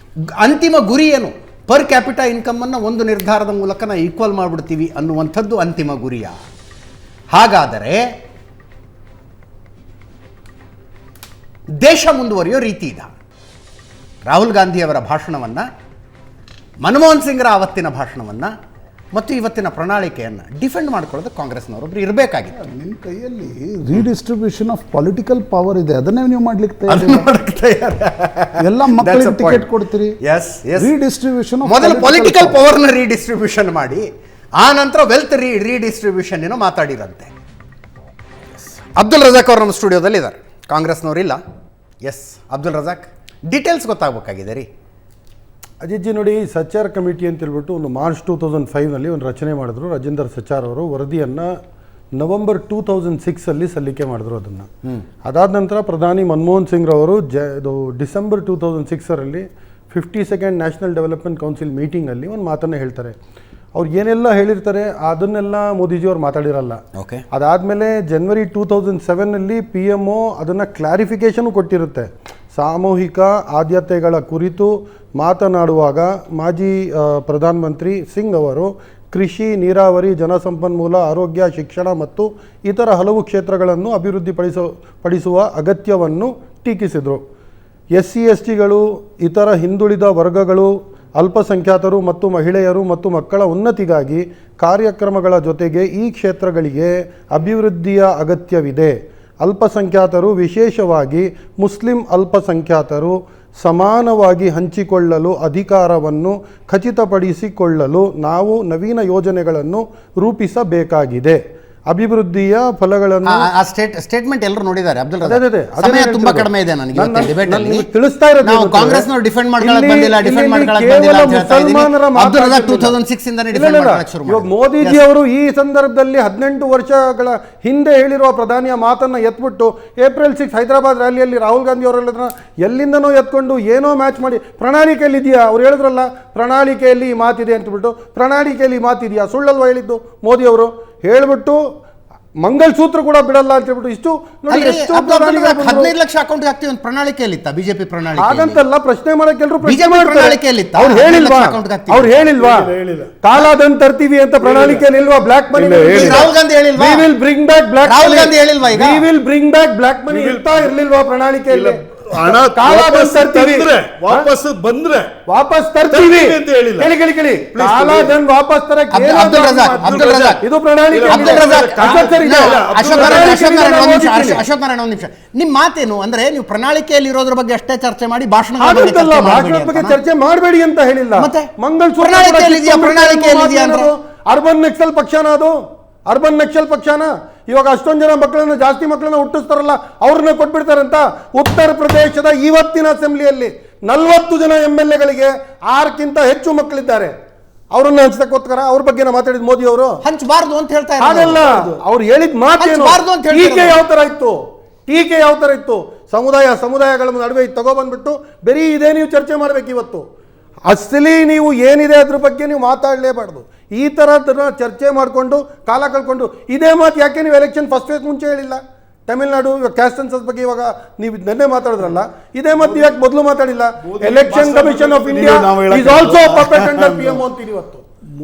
ಅಂತಿಮ ಗುರಿ ಏನು? ಪರ್ ಕ್ಯಾಪಿಟಾ ಇನ್ಕಮನ್ನು ಒಂದು ನಿರ್ಧಾರದ ಮೂಲಕ ನಾವು ಈಕ್ವಲ್ ಮಾಡಿಬಿಡ್ತೀವಿ ಅನ್ನುವಂಥದ್ದು ಅಂತಿಮ ಗುರಿಯ? ಹಾಗಾದರೆ ದೇಶ ಮುಂದುವರಿಯೋ ರೀತಿ ಇದೆ. ರಾಹುಲ್ ಗಾಂಧಿಯವರ ಭಾಷಣವನ್ನು, ಮನಮೋಹನ್ ಸಿಂಗ್ರ ಆವತ್ತಿನ ಭಾಷಣವನ್ನು ಮತ್ತು ಇವತ್ತಿನ ಪ್ರಣಾಳಿಕೆಯನ್ನು ಡಿಫೆಂಡ್ ಮಾಡ್ಕೊಳ್ಳೋದು ಕಾಂಗ್ರೆಸ್ನವರೊಬ್ರು ಇರಬೇಕಾಗಿತ್ತು. ನಿಮ್ಮ ಕೈಯಲ್ಲಿ ರೀಡಿಸ್ಟ್ರಿಬ್ಯೂಷನ್ ಆಫ್ ಪೊಲಿಟಿಕಲ್ ಪವರ್ ಇದೆ, ಅದನ್ನೇ ನೀವು ಮಾಡ್ಲಿಕ್ಕೆ ಎಲ್ಲ ಮಕ್ಕಳಿಗೆ ಟಿಕೆಟ್ ಕೊಡ್ತೀರಿ. ರೀಡಿಸ್ಟ್ರಿಬ್ಯೂಷನ್ ಮೊದಲು ಪೊಲಿಟಿಕಲ್ ಪವರ್ನ ರೀಡಿಸ್ಟ್ರಿಬ್ಯೂಷನ್ ಮಾಡಿ, ಆ ನಂತರ ವೆಲ್ತ್ ರೀಡಿಸ್ಟ್ರಿಬ್ಯೂಷನ್ ಏನೋ ಮಾತಾಡಿರಂತೆ. ಅಬ್ದುಲ್ ರಜಾಕ್ ಅವರು ನಮ್ಮ ಸ್ಟುಡಿಯೋದಲ್ಲಿ ಇದ್ದಾರೆ, ಕಾಂಗ್ರೆಸ್ನವರು ಇಲ್ಲ. ಎಸ್ ಅಬ್ದುಲ್ ರಜಾಕ್, ಡೀಟೇಲ್ಸ್ ಗೊತ್ತಾಗಬೇಕಾಗಿದೆ ರೀ. ಅಜಿತ್ ಜಿ ನೋಡಿ, ಸಚಾರ್ ಕಮಿಟಿ ಅಂತ ಹೇಳ್ಬಿಟ್ಟು ಒಂದು ಮಾರ್ಚ್ 2005ನಲ್ಲಿ ಒಂದು ರಚನೆ ಮಾಡಿದ್ರು. ರಾಜೇಂದ್ರ ಸಚಾರ್ ಅವರು ವರದಿಯನ್ನು ನವೆಂಬರ್ 2006 ಸಲ್ಲಿಕೆ ಮಾಡಿದ್ರು. ಅದನ್ನು ಅದಾದ ನಂತರ ಪ್ರಧಾನಿ ಮನಮೋಹನ್ ಸಿಂಗ್ ರವರು December 2006 52nd national development council ಮೀಟಿಂಗಲ್ಲಿ ಒಂದು ಮಾತನ್ನು ಹೇಳ್ತಾರೆ. ಅವ್ರು ಏನೆಲ್ಲ ಹೇಳಿರ್ತಾರೆ ಅದನ್ನೆಲ್ಲ ಮೋದಿಜಿಯವ್ರು ಮಾತಾಡಿರಲ್ಲ. ಅದಾದಮೇಲೆ ಜನವರಿ 2007 PMO ಅದನ್ನು ಕ್ಲಾರಿಫಿಕೇಷನ್ ಕೊಟ್ಟಿರುತ್ತೆ. ಸಾಮೂಹಿಕ ಆದ್ಯತೆಗಳ ಕುರಿತು ಮಾತನಾಡುವಾಗ ಮಾಜಿ ಪ್ರಧಾನಮಂತ್ರಿ ಸಿಂಗ್ ಅವರು ಕೃಷಿ, ನೀರಾವರಿ, ಜಲಸಂಪನ್ಮೂಲ, ಆರೋಗ್ಯ, ಶಿಕ್ಷಣ ಮತ್ತು ಇತರ ಹಲವು ಕ್ಷೇತ್ರಗಳನ್ನು ಅಭಿವೃದ್ಧಿಪಡಿಸುವ ಅಗತ್ಯವನ್ನು ಟೀಕಿಸಿದರು. SC STಗಳು, ಇತರ ಹಿಂದುಳಿದ ವರ್ಗಗಳು, ಅಲ್ಪಸಂಖ್ಯಾತರು ಮತ್ತು ಮಹಿಳೆಯರು ಮತ್ತು ಮಕ್ಕಳ ಉನ್ನತಿಗಾಗಿ ಕಾರ್ಯಕ್ರಮಗಳ ಜೊತೆಗೆ ಈ ಕ್ಷೇತ್ರಗಳಿಗೆ ಅಭಿವೃದ್ಧಿಯ ಅಗತ್ಯವಿದೆ. ಅಲ್ಪಸಂಖ್ಯಾತರು, ವಿಶೇಷವಾಗಿ ಮುಸ್ಲಿಂ ಅಲ್ಪಸಂಖ್ಯಾತರು ಸಮಾನವಾಗಿ ಹಂಚಿಕೊಳ್ಳಲು ಅಧಿಕಾರವನ್ನು ಖಚಿತಪಡಿಸಿಕೊಳ್ಳಲು ನಾವು ನವೀನ ಯೋಜನೆಗಳನ್ನು ರೂಪಿಸಬೇಕಾಗಿದೆ. ಅಭಿವೃದ್ಧಿಯ ಫಲಗಳನ್ನು ಸ್ಟೇಟ್ಮೆಂಟ್ ಎಲ್ಲರೂ ನೋಡಿದ್ದಾರೆ. ಅಬ್ದುಲ್ ಸಮಯ ತುಂಬಾ ಕಡಿಮೆ ಇದೆ ನನಗೆ ತಿಳಿಸ್ತಾ ಇರೋದು. ನಾವು ಕಾಂಗ್ರೆಸ್ನವರು ಡಿಫೆಂಡ್ ಮಾಡ್ಕೊಳ್ಳೋಕೆ ಬಂದಿಲ್ಲ, ಡಿಫೆಂಡ್ ಮಾಡ್ಕೊಳ್ಳೋಕೆ ಬಂದಿಲ್ಲ ಅಂತ ಹೇಳ್ತಾ ಇದ್ದೀವಿ. ಅಬ್ದುಲ್ ರಜಾಕ್ 2006 ಇಂದ ಡಿಫೆಂಡ್ ಮಾಡ್ಕೊಳ್ಳೋಕೆ ಶುರು ಮಾಡಿದ್ರು. ಮೋದಿಜಿ ಅವರು ಈ ಸಂದರ್ಭದಲ್ಲಿ 18 ವರ್ಷಗಳ ಹಿಂದೆ ಹೇಳಿರುವ ಪ್ರಧಾನಿಯ ಮಾತನ್ನ ಎತ್ಬಿಟ್ಟು ಏಪ್ರಿಲ್ 6 ಹೈದರಾಬಾದ್ ರ್ಯಾಲಿಯಲ್ಲಿ ರಾಹುಲ್ ಗಾಂಧಿ ಅವರೆಲ್ಲ ಎಲ್ಲಿಂದನೋ ಎತ್ಕೊಂಡು ಏನೋ ಮ್ಯಾಚ್ ಮಾಡಿ ಪ್ರಣಾಳಿಕೆಯಲ್ಲಿ ಇದೆಯಾ, ಅವ್ರು ಹೇಳಿದ್ರಲ್ಲ ಪ್ರಣಾಳಿಕೆಯಲ್ಲಿ ಈ ಮಾತಿದೆ ಅಂತಬಿಟ್ಟು, ಪ್ರಣಾಳಿಕೆಯಲ್ಲಿ ಈ ಮಾತಿದೆಯಾ, ಸುಳ್ಳಲ್ವಾ ಹೇಳಿದ್ದು ಮೋದಿ ಅವರು? ಹೇಳ್ಬಿಟ್ಟು ಮಂಗಲಸೂತ್ರ ಕೂಡ ಬಿಡಲ್ಲ ಅಂತ ಹೇಳ್ಬಿಟ್ಟು ಇಷ್ಟು 15 ಲಕ್ಷ ಅಕೌಂಟ್ ಹಾಕ್ತೀವಿ ಅಂತ ಪ್ರಣಾಳಿಕೆಯಲ್ಲಿ ಇತ್ತ ಬಿಜೆಪಿ ಪ್ರಣಾಳಿಕೆ. ಹಾಗಂತಲ್ಲ, ಪ್ರಶ್ನೆ ಮಾಡಕ್ಕೆ ಎಲ್ಲರೂ ಪ್ರಣಾಳಿಕೆಯಲ್ಲಿ ಅವ್ರು ಹೇಳಿಲ್ವಾ ಕಾಲಾದನ್ ತರ್ತೀವಿ ಅಂತ ಪ್ರಣಾಳಿಕೆಯಲ್ಲಿ ಇಲ್ವಾ? ಬ್ಲಾಕ್ ಮನಿ ರಾಹುಲ್ ಗಾಂಧಿ ಹೇಳಿಲ್ವಾ? We will bring back black money. Rahul Gandhi ಹೇಳಿಲ್ವಾ? ಈಗ we will bring back black money ಇರ್ತಾ ಇರ್ಲಿಲ್ವಾ ಪ್ರಣಾಳಿಕೆಯಲ್ಲಿ? ಹಣ ವಾಪಸ್ ಬಂದ್ರೆ ವಾಪಸ್ ತರ್ತೀವಿ ಅಂತ ಹೇಳಿಲ್ಲ. ಕೇಳಿ ಕಾಲಾದನ್ ವಾಪಸ್ ತರಕ್ಕೆ ಇದು ಪ್ರಣಾಳಿಕೆ. ಅಶೋಕ್ ನಾರಾಯಣ ಒಂದು ನಿಮಿಷ, ನಿಮ್ ಮಾತೇನು ಅಂದ್ರೆ ನೀವು ಪ್ರಣಾಳಿಕೆಯಲ್ಲಿ ಇರೋದ್ರ ಬಗ್ಗೆ ಅಷ್ಟೇ ಚರ್ಚೆ ಮಾಡಿ ಭಾಷಣದ ಬಗ್ಗೆ ಚರ್ಚೆ ಮಾಡಬೇಡಿ ಅಂತ ಹೇಳಿಲ್ಲ. ಮತ್ತೆ ಮಂಗಲಸೂತ್ರ ಅರ್ಬನ್ ನಕ್ಸಲ್ ಪಕ್ಷನ, ಅದು ಅರ್ಬನ್ ನಕ್ಸಲ್ ಪಕ್ಷನ. ಇವಾಗ ಅಷ್ಟೊಂದು ಜನ ಮಕ್ಕಳನ್ನು, ಜಾಸ್ತಿ ಮಕ್ಕಳನ್ನ ಹುಟ್ಟಿಸ್ತಾರಲ್ಲ, ಅವ್ರನ್ನ ಕೊಟ್ಬಿಡ್ತಾರಂತ. ಉತ್ತರ ಪ್ರದೇಶದ ಇವತ್ತಿನ ಅಸೆಂಬ್ಲಿಯಲ್ಲಿ 40 ಜನ MLAಗಳಿಗೆ 6ಕ್ಕಿಂತ ಹೆಚ್ಚು ಮಕ್ಕಳಿದ್ದಾರೆ. ಅವರನ್ನ ಹಂಚಕ್ಕೋಸ್ಕರ ಅವ್ರ ಬಗ್ಗೆ ಮಾತಾಡಿದ ಮೋದಿ ಅವರು ಹಂಚಬಾರ್ದು ಅಂತ ಹೇಳ್ತಾ ಇದ್ದಾರೆ. ಹಾಗಲ್ಲ, ಅವ್ರು ಹೇಳಿದ ಮಾತೇನು, ಟೀಕೆ ಯಾವ ತರ ಇತ್ತು, ಸಮುದಾಯಗಳ ನಡುವೆ ತಗೊಬಂದ್ಬಿಟ್ಟು ಬರೀ ಇದೇ ನೀವು ಚರ್ಚೆ ಮಾಡ್ಬೇಕು. ಇವತ್ತು ಅಸಲಿ ನೀವು ಏನಿದೆ ಅದ್ರ ಬಗ್ಗೆ ನೀವು ಮಾತಾಡಲೇಬಾರ್ದು. ಈ ಥರ ಚರ್ಚೆ ಮಾಡಿಕೊಂಡು ಕಾಲ ಕಳ್ಕೊಂಡು ಇದೇ ಮಾತು ಯಾಕೆ ನೀವು ಎಲೆಕ್ಷನ್ ಫಸ್ಟ್ ಫೇಸ್ ಮುಂಚೆ ಹೇಳಿಲ್ಲ? ತಮಿಳುನಾಡು ಕ್ಯಾಸ್ಟ್ ಸೆನ್ಸಸ್ ಬಗ್ಗೆ ಇವಾಗ ನೀವು ನೆನ್ನೆ ಮಾತಾಡಿದ್ರಲ್ಲ, ಇದೇ ಮಾತು ಯಾಕೆ ಮೊದಲು ಮಾತಾಡಿಲ್ಲ? Election commission of India is also perfect under PMO ಅಂತೀರಿ ಇವತ್ತು.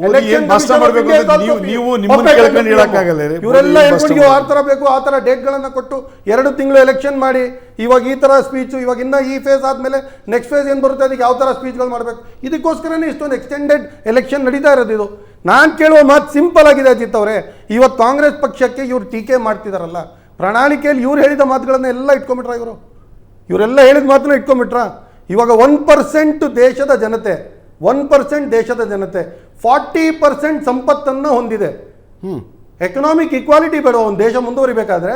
Election ಏನ್ ಭಾಷಣ Commission of ಮಾಡ್ಬೇಕು India ಅಂತ is also ನೀವು free. ನಿಮ್ಮನ್ನ Perfect ಕೇಳ್ಕೊಂಡು ಅಂತ ಹೇಳಕ್ಕಾಗಲ್ಲ ರೀ. ಇವರೆಲ್ಲ ಮೋದಿ ಹೇಳ್ಕೊಂಡು ಭಾಷಣ ಆ ಥರ ಬೇಕು ಆ ಥರ ಡೇಟ್ಗಳನ್ನು ಕೊಟ್ಟು 2 ತಿಂಗಳು ಎಲೆಕ್ಷನ್ ಮಾಡಿ ಇವಾಗ ಈ ಥರ ಸ್ಪೀಚು, ಇವಾಗ ಇನ್ನ ಈ ಫೇಸ್ ಆದಮೇಲೆ ನೆಕ್ಸ್ಟ್ ಫೇಸ್ ಏನು ಬರುತ್ತೆ ಅದಕ್ಕೆ ಯಾವ ಥರ ಸ್ಪೀಚ್ಗಳು ಮಾಡಬೇಕು, ಇದಕ್ಕೋಸ್ಕರನೇ ಇಷ್ಟೊಂದು ಎಕ್ಸ್ಟೆಂಡೆಡ್ ಎಲೆಕ್ಷನ್ ನಡೀತಾ ಇರೋದು. ಇದು ನಾನು ಕೇಳುವ ಮಾತು ಸಿಂಪಲ್ ಆಗಿದೆ ಅಜಿತ್ ಅವರೇ. ಇವತ್ತು ಕಾಂಗ್ರೆಸ್ ಪಕ್ಷಕ್ಕೆ ಇವ್ರು ಟೀಕೆ ಮಾಡ್ತಿದಾರಲ್ಲ, ಪ್ರಣಾಳಿಕೆಯಲ್ಲಿ ಇವ್ರು ಹೇಳಿದ ಮಾತುಗಳನ್ನ ಎಲ್ಲ ಇಟ್ಕೊಂಡ್ಬಿಟ್ರ ಇವರೆಲ್ಲ ಹೇಳಿದ ಮಾತನ್ನ ಇಟ್ಕೊಂಡ್ಬಿಟ್ರ. ಇವಾಗ 1% ದೇಶದ ಜನತೆ 1% ದೇಶದ ಜನತೆ 40% ಸಂಪತ್ತನ್ನು ಹೊಂದಿದೆ. ಎಕನಾಮಿಕ್ ಇಕ್ವಾಲಿಟಿ ಬೇಡ ಒಂದು ದೇಶ ಮುಂದುವರಿಬೇಕಾದ್ರೆ.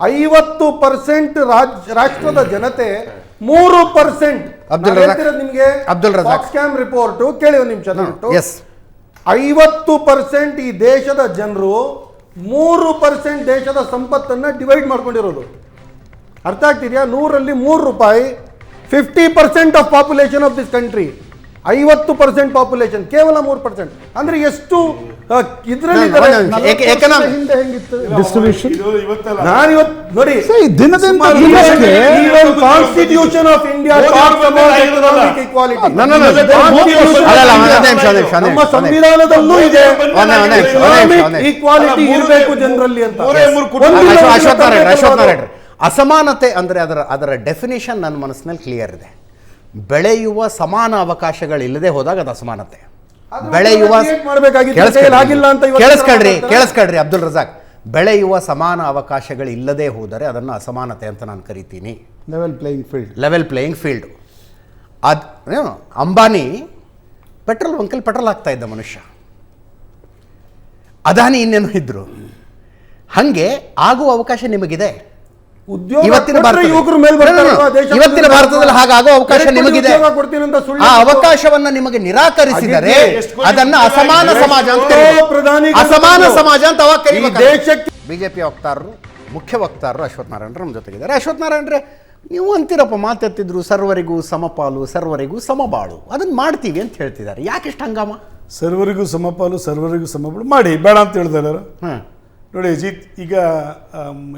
50% ರಾಷ್ಟ್ರದ ಜನತೆ 3%. ನಿಮಗೆ ಅಬ್ದುಲ್ ರಜಾಕ್ ಸ್ಕ್ಯಾಮ್ ರಿಪೋರ್ಟ್ ಕೇಳಿ ಒಂದು ನಿಮಿಷ ದಯವಿಟ್ಟು. 50% ಈ ದೇಶದ ಜನರು 3% ದೇಶದ ಸಂಪತ್ತನ್ನು ಡಿವೈಡ್ ಮಾಡ್ಕೊಂಡಿರೋದು. ಅರ್ಥ ಆಗ್ತಿದೆಯಾ? 100ರಲ್ಲಿ 3 ರೂಪಾಯಿ. 50% of population of this country, 50% population, ಕೇವಲ 3%. ಅಂದ್ರೆ ಎಷ್ಟು ಇದರಲ್ಲಿ ಹಿಂದೆ ಹೆಂಗಿತ್ತು ಡಿಸ್ಟ್ರಿಬ್ಯೂಷನ್? ನಾನು ಇವತ್ತು ನೋಡಿ ದಿನದಿಂದ constitution of India economic equality ನಮ್ಮ ಸಂವಿಧಾನದಲ್ಲೂ ಇದೆ ಈಕ್ವಾಲಿಟಿ ಇರಬೇಕು ಜನರಲ್ಲಿ ಅಂತ. ಅಸಮಾನತೆ ಅಂದರೆ ಅದರ ಡೆಫಿನೇಷನ್ ನನ್ನ ಮನಸ್ಸಿನಲ್ಲಿ ಕ್ಲಿಯರ್ ಇದೆ. ಬೆಳೆಯುವ ಸಮಾನ ಅವಕಾಶಗಳಿಲ್ಲದೆ ಹೋದಾಗ ಅದು ಅಸಮಾನತೆ. ಬೆಳೆಯುವ ಕೇಳಿಸ್ಕೊಳ್ರಿ ಅಬ್ದುಲ್ ರಜಾಕ್, ಬೆಳೆಯುವ ಸಮಾನ ಅವಕಾಶಗಳಿಲ್ಲದೆ ಹೋದರೆ ಅದನ್ನು ಅಸಮಾನತೆ ಅಂತ ನಾನು ಕರಿತೀನಿ. Level playing field. ಅದು ಅಂಬಾನಿ ಪೆಟ್ರೋಲ್ ಬಂಕಲ್ಲಿ ಪೆಟ್ರೋಲ್ ಹಾಕ್ತಾ ಇದ್ದ ಮನುಷ್ಯ, ಅದಾನಿ ಇನ್ನೇನು ಇದ್ರು. ಹಾಗೆ ಆಗುವ ಅವಕಾಶ ನಿಮಗಿದೆ. ಇವತ್ತಿನ ಭಾರತದಲ್ಲಿ ಹಾಗಾಗೋ ಅವಕಾಶ ನಿಮಗಿದೆ. ಆ ಅವಕಾಶವನ್ನ ನಿಮಗೆ ನಿರಾಕರಿಸಿದರೆ ಅದನ್ನ ಅಸಮಾನ ಸಮಾಜ ಅಂತ ಅಸಮಾನ ಸಮಾಜ ಅಂತ ಅವಾಗ ದೇಶಕ್ಕೆ. ಬಿಜೆಪಿ ವಕ್ತಾರರು, ಮುಖ್ಯ ವಕ್ತಾರರು ಅಶ್ವಥ್ ನಾರಾಯಣರು ನಮ್ಮ ಜೊತೆಗಿದ್ದಾರೆ. ಅಶ್ವಥ್ ನಾರಾಯಣರೇ, ನೀವು ಅಂತೀರಪ್ಪ, ಮಾತೆತ್ತಿದ್ರು ಸರ್ವರಿಗೂ ಸಮಪಾಲು, ಸರ್ವರಿಗೂ ಸಮಬಾಳು, ಅದನ್ನ ಮಾಡ್ತೀವಿ ಅಂತ ಹೇಳ್ತಿದ್ದಾರೆ. ಯಾಕೆಷ್ಟು ಹಂಗಾಮ? ಸರ್ವರಿಗೂ ಸಮಪಾಲು, ಸರ್ವರಿಗೂ ಸಮಬಾಳು ಮಾಡಿ ಬೇಡ ಅಂತ ಹೇಳ್ತಾರೆ. ನೋಡಿ ಅಜಿತ್, ಈಗ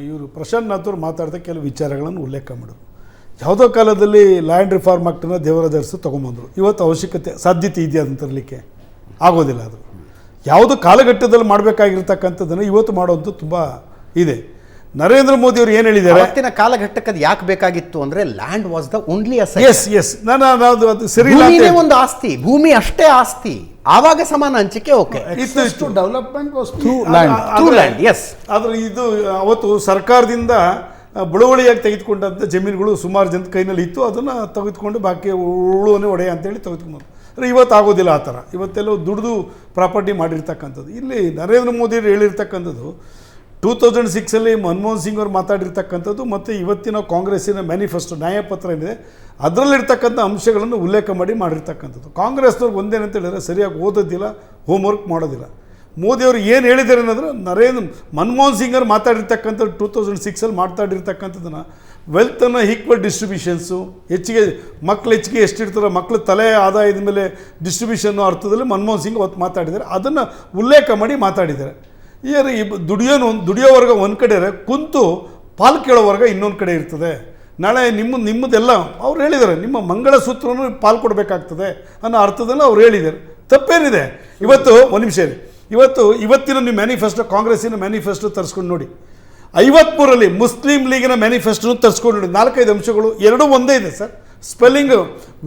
ಇವರು ಪ್ರಶಾಂತ್ ನಾಥ್ ಅವರು ಮಾತಾಡ್ತಾ ಕೆಲವು ವಿಚಾರಗಳನ್ನು ಉಲ್ಲೇಖ ಮಾಡಿದ್ರು. ಯಾವುದೋ ಕಾಲದಲ್ಲಿ ಲ್ಯಾಂಡ್ ರಿಫಾರ್ಮ್ ಆ್ಯಕ್ಟನ್ನು ದೇವರಾಜ ಅರಸು ತೊಗೊಂಬಂದರು. ಇವತ್ತು ಅವಶ್ಯಕತೆ ಸಾಧ್ಯತೆ ಇದೆಯಾ ಅದನ್ನು ತರಲಿಕ್ಕೆ? ಆಗೋದಿಲ್ಲ. ಅದು ಯಾವುದೋ ಕಾಲಘಟ್ಟದಲ್ಲಿ ಮಾಡಬೇಕಾಗಿರ್ತಕ್ಕಂಥದ್ದನ್ನು ಇವತ್ತು ಮಾಡೋದು ತುಂಬ ಇದೆ. ನರೇಂದ್ರ ಮೋದಿ ಅವರು ಏನು ಹೇಳಿದ್ದಾರೆ, ಅವತ್ತಿನ ಕಾಲಘಟ್ಟಕ್ಕೆ ಅದು ಯಾಕೆ ಬೇಕಾಗಿತ್ತು ಅಂದರೆ ಲ್ಯಾಂಡ್ ವಾಸ್ ದ ಓನ್ಲಿ ಎಸ್ ನಾನು ಅದು ಸರಿ ಒಂದು ಆಸ್ತಿ, ಭೂಮಿ ಅಷ್ಟೇ ಆಸ್ತಿ. ಆವಾಗ ಸಮಾನ ಹಂಚಿಕೆ ಓಕೆ. ಡೆವಲಪ್ಮೆಂಟ್ ವಾಸ್ ಆದ್ರೆ ಇದು ಅವತ್ತು ಸರ್ಕಾರದಿಂದ ಬಳುವಳಿಯಾಗಿ ತೆಗೆದುಕೊಂಡಂಥ ಜಮೀನುಗಳು ಸುಮಾರು ಜನದ ಕೈನಲ್ಲಿ ಇತ್ತು. ಅದನ್ನು ತೆಗೆದುಕೊಂಡು ಬಾಕಿ ಉಳುವನೆ ಒಡೆಯ ಅಂತೇಳಿ ತೆಗೆದುಕೊಂಡು. ಅಂದರೆ ಇವತ್ತು ಆಗೋದಿಲ್ಲ ಆ ಥರ. ಇವತ್ತೆಲ್ಲ ದುಡ್ದು ಪ್ರಾಪರ್ಟಿ ಮಾಡಿರ್ತಕ್ಕಂಥದ್ದು. ಇಲ್ಲಿ ನರೇಂದ್ರ ಮೋದಿ ಹೇಳಿರ್ತಕ್ಕಂಥದ್ದು 2006 ಮನಮೋಹನ್ ಸಿಂಗ್ ಅವರು ಮಾತಾಡಿರ್ತಕ್ಕಂಥದ್ದು ಮತ್ತು ಇವತ್ತಿನ ಕಾಂಗ್ರೆಸ್ಸಿನ ಮ್ಯಾನಿಫೆಸ್ಟೋ ನ್ಯಾಯಪತ್ರ ಏನಿದೆ ಅದರಲ್ಲಿರ್ತಕ್ಕಂಥ ಅಂಶಗಳನ್ನು ಉಲ್ಲೇಖ ಮಾಡಿರ್ತಕ್ಕಂಥದ್ದು. ಕಾಂಗ್ರೆಸ್ನವ್ರಿಗೆ ಒಂದೇನಂತ ಹೇಳಿದ್ರೆ ಸರಿಯಾಗಿ ಓದೋದಿಲ್ಲ, ಹೋಮ್ವರ್ಕ್ ಮಾಡೋದಿಲ್ಲ. ಮೋದಿಯವರು ಏನು ಹೇಳಿದ್ದಾರೆ ಅನ್ನೋದ್ರೆ ಮನಮೋಹನ್ ಸಿಂಗ್ ಅವರು ಮಾತಾಡಿರ್ತಕ್ಕಂಥದ್ದು 2006 ಮಾತಾಡಿರ್ತಕ್ಕಂಥದ್ದನ್ನು ವೆಲ್ತನ್ನು ಈಕ್ವಲ್ ಡಿಸ್ಟ್ರಿಬ್ಯೂಷನ್ಸು, ಹೆಚ್ಚಿಗೆ ಎಷ್ಟಿರ್ತಾರೋ ಮಕ್ಕಳು ತಲೆ ಆದಾಯದ ಮೇಲೆ ಡಿಸ್ಟ್ರಿಬ್ಯೂಷನ್ನು ಅರ್ಥದಲ್ಲಿ ಮನಮೋಹನ್ ಸಿಂಗ್ ಅವತ್ತು ಮಾತಾಡಿದ್ದಾರೆ. ಅದನ್ನು ಉಲ್ಲೇಖ ಮಾಡಿ ಮಾತಾಡಿದ್ದಾರೆ. ಈ ದುಡಿಯೋ ವರ್ಗ ಒಂದು ಕಡೆ ಕುಂತು ಪಾಲು ಕೇಳೋ ವರ್ಗ ಇನ್ನೊಂದು ಕಡೆ ಇರ್ತದೆ. ನಾಳೆ ನಿಮ್ಮದೆಲ್ಲ ಅವ್ರು ಹೇಳಿದ್ದಾರೆ, ನಿಮ್ಮ ಮಂಗಳಸೂತ್ರನೂ ಪಾಲು ಕೊಡಬೇಕಾಗ್ತದೆ ಅನ್ನೋ ಅರ್ಥದಲ್ಲಿ ಅವ್ರು ಹೇಳಿದ್ದಾರೆ. ತಪ್ಪೇನಿದೆ? ಇವತ್ತು ಒಂದು ನಿಮಿಷ ಇದೆ, ಇವತ್ತಿನ ನೀವು ಮ್ಯಾನಿಫೆಸ್ಟೋ, ಕಾಂಗ್ರೆಸ್ಸಿನ ಮ್ಯಾನಿಫೆಸ್ಟೋ ತರಿಸ್ಕೊಂಡು ನೋಡಿ. 53ರಲ್ಲಿ ಮುಸ್ಲಿಂ ಲೀಗಿನ ಮ್ಯಾನಿಫೆಸ್ಟೋನು ತರಿಸ್ಕೊಂಡು ನೋಡಿ. 4-5 ಅಂಶಗಳು ಎರಡೂ ಒಂದೇ ಇದೆ ಸರ್. ಸ್ಪೆಲ್ಲಿಂಗ್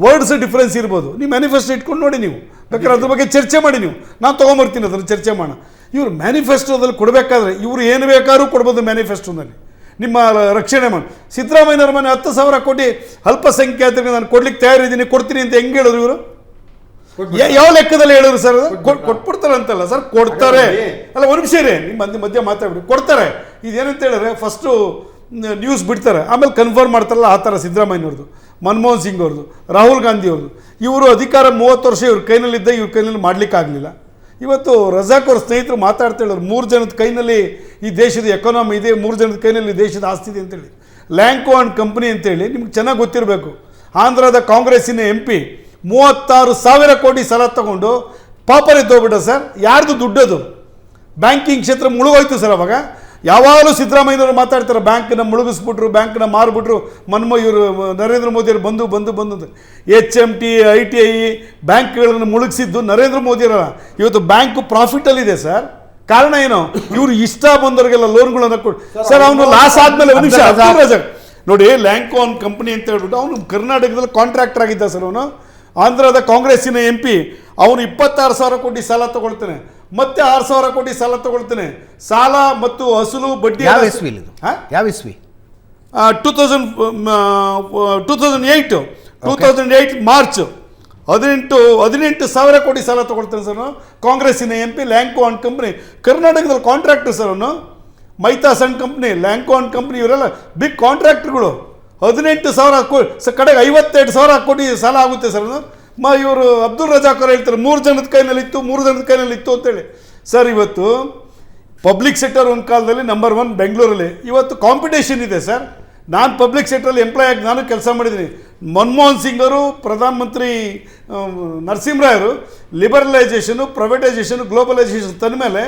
ವರ್ಡ್ಸ್ ಡಿಫ್ರೆನ್ಸ್ ಇರ್ಬೋದು. ನೀವು ಮ್ಯಾನಿಫೆಸ್ಟೋ ಇಟ್ಕೊಂಡು ನೋಡಿ, ನೀವು ಬೇಕಾದ್ರೆ ಅದ್ರ ಬಗ್ಗೆ ಚರ್ಚೆ ಮಾಡಿ. ನಾನು ತೊಗೊಂಬರ್ತೀನಿ, ಅದನ್ನು ಚರ್ಚೆ ಮಾಡೋಣ. ಇವರು ಮ್ಯಾನಿಫೆಸ್ಟೋದಲ್ಲಿ ಕೊಡಬೇಕಾದ್ರೆ ಇವರು ಏನು ಬೇಕಾದ್ರೂ ಕೊಡ್ಬೋದು. ಮ್ಯಾನಿಫೆಸ್ಟೋನಲ್ಲಿ ನಿಮ್ಮ ರಕ್ಷಣೆ ಮಾಡಿ. ಸಿದ್ದರಾಮಯ್ಯವ್ರ ಮನೆ 10,000 ಕೋಟಿ ಅಲ್ಪಸಂಖ್ಯಾತರಿಗೆ ನಾನು ಕೊಡ್ಲಿಕ್ಕೆ ತಯಾರಿದ್ದೀನಿ, ಕೊಡ್ತೀನಿ ಅಂತ ಹೆಂಗೆ ಹೇಳಿದ್ರು ಇವರು? ಯಾವ ಲೆಕ್ಕದಲ್ಲಿ ಹೇಳಿದ್ರು ಸರ್? ಕೊಟ್ಬಿಡ್ತಾರೆ ಅಂತಲ್ಲ ಸರ್, ಕೊಡ್ತಾರೆ. ಅಲ್ಲ ಒಂದು ನಿಮಿಷ ರೀ, ನಿಮ್ಮ ಮಧ್ಯೆ ಮಾತಾಡ್ಬಿಡಿ. ಕೊಡ್ತಾರೆ. ಇದೇನಂತ ಹೇಳಿದ್ರೆ ಫಸ್ಟು ನ್ಯೂಸ್ ಬಿಡ್ತಾರೆ, ಆಮೇಲೆ ಕನ್ಫರ್ಮ್ ಮಾಡ್ತಾರಲ್ಲ. ಆ ಥರ ಸಿದ್ದರಾಮಯ್ಯವ್ರದ್ದು, ಮನಮೋಹನ್ ಸಿಂಗ್ ಅವ್ರದ್ದು, ರಾಹುಲ್ ಗಾಂಧಿ ಅವ್ರದ್ದು. ಇವರು ಅಧಿಕಾರ 30 ವರ್ಷ ಇವ್ರ ಕೈನಲ್ಲಿದ್ದ, ಇವ್ರ ಕೈನಲ್ಲಿ ಮಾಡಲಿಕ್ಕಾಗಲಿಲ್ಲ. ಇವತ್ತು ರಜಾಕ್ ಅವ್ರ ಸ್ನೇಹಿತರು ಮಾತಾಡ್ತಾ ಹೇಳೋರು, 3 ಜನದ ಕೈನಲ್ಲಿ ಈ ದೇಶದ ಎಕಾನಮಿ ಇದೆ, 3 ಜನದ ಕೈನಲ್ಲಿ ದೇಶದ ಆಸ್ತಿ ಇದೆ ಅಂತೇಳಿ. ಲ್ಯಾಂಕೋ ಆ್ಯಂಡ್ ಕಂಪ್ನಿ ಅಂತೇಳಿ ನಿಮ್ಗೆ ಚೆನ್ನಾಗಿ ಗೊತ್ತಿರಬೇಕು. ಆಂಧ್ರದ ಕಾಂಗ್ರೆಸ್ಸಿನ MP 36,000 ಕೋಟಿ ಸಾಲ ತಗೊಂಡು ಪಾಪರ್ ಎದ್ದೋಗ್ಬಿಟ್ಟ ಸರ್. ಯಾರ್ದು ದುಡ್ಡದು? ಬ್ಯಾಂಕಿಂಗ್ ಕ್ಷೇತ್ರ ಮುಳುಗೋಯ್ತು ಸರ್. ಅವಾಗ ಯಾವಾಗಲೂ ಸಿದ್ದರಾಮಯ್ಯನವರು ಮಾತಾಡ್ತಾರೆ, ಬ್ಯಾಂಕ್ನ ಮುಳುಗಿಸ್ಬಿಟ್ರು, ಬ್ಯಾಂಕ್ನ ಮಾರ್ಬಿಟ್ರು, ಇವರು ನರೇಂದ್ರ ಮೋದಿಯವರು ಬಂದು HMT ITI ಬ್ಯಾಂಕ್ಗಳನ್ನು ಮುಳುಗಿಸಿದ್ದು ನರೇಂದ್ರ ಮೋದಿಯವರ. ಇವತ್ತು ಬ್ಯಾಂಕ್ ಪ್ರಾಫಿಟಲ್ಲಿದೆ ಸರ್. ಕಾರಣ ಏನು? ಇವರು ಇಷ್ಟ ಬಂದವರಿಗೆಲ್ಲ ಲೋನ್ಗಳನ್ನು ಕೊಟ್ಟು ಸರ್, ಅವನು ಲಾಸ್ ಆದ್ಮೇಲೆ ಒಂದು ನಿಮಿಷ ಅಬ್ದುಲ್ ರಜಾಕ್ ನೋಡಿ, ಲ್ಯಾಂಕೋನ್ ಕಂಪನಿ ಅಂತ ಹೇಳ್ಬಿಟ್ಟು ಅವನು ಕರ್ನಾಟಕದಲ್ಲಿ ಕಾಂಟ್ರಾಕ್ಟರ್ ಆಗಿದ್ದ ಸರ್. ಅವನು ಆಂಧ್ರದ ಕಾಂಗ್ರೆಸ್ಸಿನ MP, ಅವನು 26,000 ಕೋಟಿ ಸಾಲ ತಗೊಳ್ತಾನೆ, ಮತ್ತೆ 6,000 ಕೋಟಿ ಸಾಲ ತಗೊಳ್ತಾನೆ. ಸಾಲ ಮತ್ತು ಅಸಲು ಬಡ್ಡಿ ಯಾವ ಇಸ್ವಿ? 2008 ಮಾರ್ಚ್ 18,000 ಕೋಟಿ ಸಾಲ ತಗೊಳ್ತಾನೆ ಸರ್. ಕಾಂಗ್ರೆಸ್ಸಿನ MP ಲ್ಯಾಂಕೋ ಅಂಡ್ ಕಂಪ್ನಿ, ಕರ್ನಾಟಕದಲ್ಲಿ ಕಾಂಟ್ರಾಕ್ಟರ್ ಸರ್. ಅವನು ಮೈತಾಸ್ and company, Lanco and company, ಇವರೆಲ್ಲ ಬಿಗ್ ಕಾಂಟ್ರಾಕ್ಟರ್ಗಳು. 18,000 ಕಡೆಗೆ 52,000 ಕೋಟಿ ಸಾಲ ಆಗುತ್ತೆ ಸರ್. ಇವರು ಅಬ್ದುಲ್ ರಜಾಕ್ ಅವರು ಹೇಳ್ತಾರೆ 3 ಜನದ ಕೈನಲ್ಲಿ ಇತ್ತು ಅಂತೇಳಿ. ಸರ್, ಇವತ್ತು ಪಬ್ಲಿಕ್ ಸೆಕ್ಟರ್ ಒಂದು ಕಾಲದಲ್ಲಿ ನಂಬರ್ 1 ಬೆಂಗಳೂರಲ್ಲಿ. ಇವತ್ತು ಕಾಂಪಿಟೇಷನ್ ಇದೆ ಸರ್. ನಾನು ಪಬ್ಲಿಕ್ ಸೆಕ್ಟ್ರಲ್ಲಿ ಎಂಪ್ಲಾಯ್ ಆಗಿ ನಾನು ಕೆಲಸ ಮಾಡಿದ್ದೀನಿ. ಮನಮೋಹನ್ ಸಿಂಗ್ ಅವರು, ಪ್ರಧಾನಮಂತ್ರಿ ನರಸಿಂಹರಾಯರು ಲಿಬರಲೈಸೇಷನು, ಪ್ರೈವೇಟೈಸೇಷನು, ಗ್ಲೋಬಲೈಸೇಷನ್ ತಂದ ಮೇಲೆ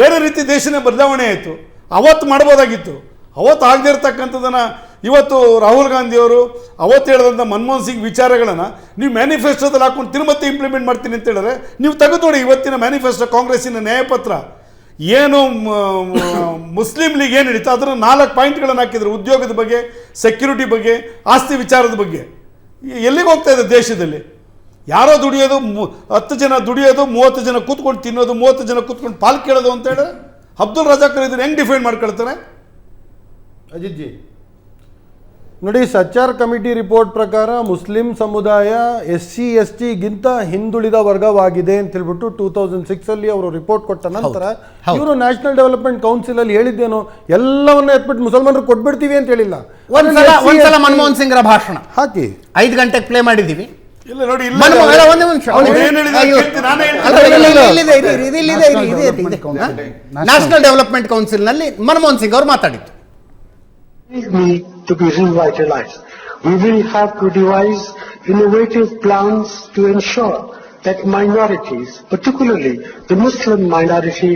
ಬೇರೆ ರೀತಿ ದೇಶನೇ ಬದಲಾವಣೆ ಆಯಿತು. ಅವತ್ತು ಮಾಡ್ಬೋದಾಗಿತ್ತು. ಅವತ್ತು ಆಗದೆ ಇರ್ತಕ್ಕಂಥದ್ದನ್ನು ಇವತ್ತು ರಾಹುಲ್ ಗಾಂಧಿಯವರು ಅವತ್ತು ಹೇಳಿದಂಥ ಮನಮೋಹನ್ ಸಿಂಗ್ ವಿಚಾರಗಳನ್ನು ನೀವು ಮ್ಯಾನಿಫೆಸ್ಟೋದಲ್ಲಿ ಹಾಕೊಂಡು ಮತ್ತೆ ಇಂಪ್ಲಿಮೆಂಟ್ ಮಾಡ್ತೀನಿ ಅಂತ ಹೇಳಿದ್ರೆ, ನೀವು ತೆಗೆದು ನೋಡಿ ಇವತ್ತಿನ ಮ್ಯಾನಿಫೆಸ್ಟೋ, ಕಾಂಗ್ರೆಸ್ಸಿನ ನ್ಯಾಯಪತ್ರ ಏನು ಮುಸ್ಲಿಂ ಲೀಗ್ ಏನು ನಡೀತಾ ಅದರ 4 ಪಾಯಿಂಟ್ಗಳನ್ನು ಹಾಕಿದ್ರು. ಉದ್ಯೋಗದ ಬಗ್ಗೆ, ಸೆಕ್ಯೂರಿಟಿ ಬಗ್ಗೆ, ಆಸ್ತಿ ವಿಚಾರದ ಬಗ್ಗೆ. ಎಲ್ಲಿಗೆ ಹೋಗ್ತಾ ಇದೆ ದೇಶದಲ್ಲಿ? ಯಾರೋ ದುಡಿಯೋದು 10 ಜನ ದುಡಿಯೋದು, 30 ಜನ ಕೂತ್ಕೊಂಡು ತಿನ್ನೋದು, 30 ಜನ ಕೂತ್ಕೊಂಡು ಪಾಲ್ ಕೇಳೋದು ಅಂತ ಹೇಳಿದ್ರೆ ಅಬ್ದುಲ್ ರಜಾಕ್ ಇದನ್ನು ಹೆಂಗೆ ಡಿಫೈನ್ ಮಾಡ್ಕೊಳ್ತಾರೆ? ಅಜಿತ್ ಜಿ ನೋಡಿ, ಸಚ್ಚಾರ್ ಕಮಿಟಿ ರಿಪೋರ್ಟ್ ಪ್ರಕಾರ ಮುಸ್ಲಿಂ ಸಮುದಾಯ SC ST ಗಿಂತ ಹಿಂದುಳಿದ ವರ್ಗವಾಗಿದೆ ಅಂತ ಹೇಳ್ಬಿಟ್ಟು 2006 ಅವರು ರಿಪೋರ್ಟ್ ಕೊಟ್ಟ ನಂತರ ಇವರು ನ್ಯಾಷನಲ್ ಡೆವಲಪ್ಮೆಂಟ್ ಕೌನ್ಸಿಲ್ ಅಲ್ಲಿ ಹೇಳಿದ್ದೇನು, ಎಲ್ಲವನ್ನ ಎತ್ಬಿಟ್ಟು ಮುಸಲ್ಮಾನರು ಕೊಟ್ಬಿಡ್ತೀವಿ ಅಂತ ಹೇಳಿಲ್ಲ. ಒಂದ್ಸಲ ಮನಮೋಹನ್ ಸಿಂಗ್ರ ಭಾಷಣ ಹಾಕಿ 5 ಗಂಟೆಗೆ ಪ್ಲೇ ಮಾಡಿದ್ದೀವಿ. ಇಲ್ಲ ನೋಡಿ, ನ್ಯಾಷನಲ್ ಡೆವಲಪ್ಮೆಂಟ್ ಕೌನ್ಸಿಲ್ ನಲ್ಲಿ ಮನಮೋಹನ್ ಸಿಂಗ್ ಅವರು ಮಾತಾಡಿದ್ದು. Need to be revitalized. We will have to devise innovative plans to ensure that minorities, particularly the Muslim minority,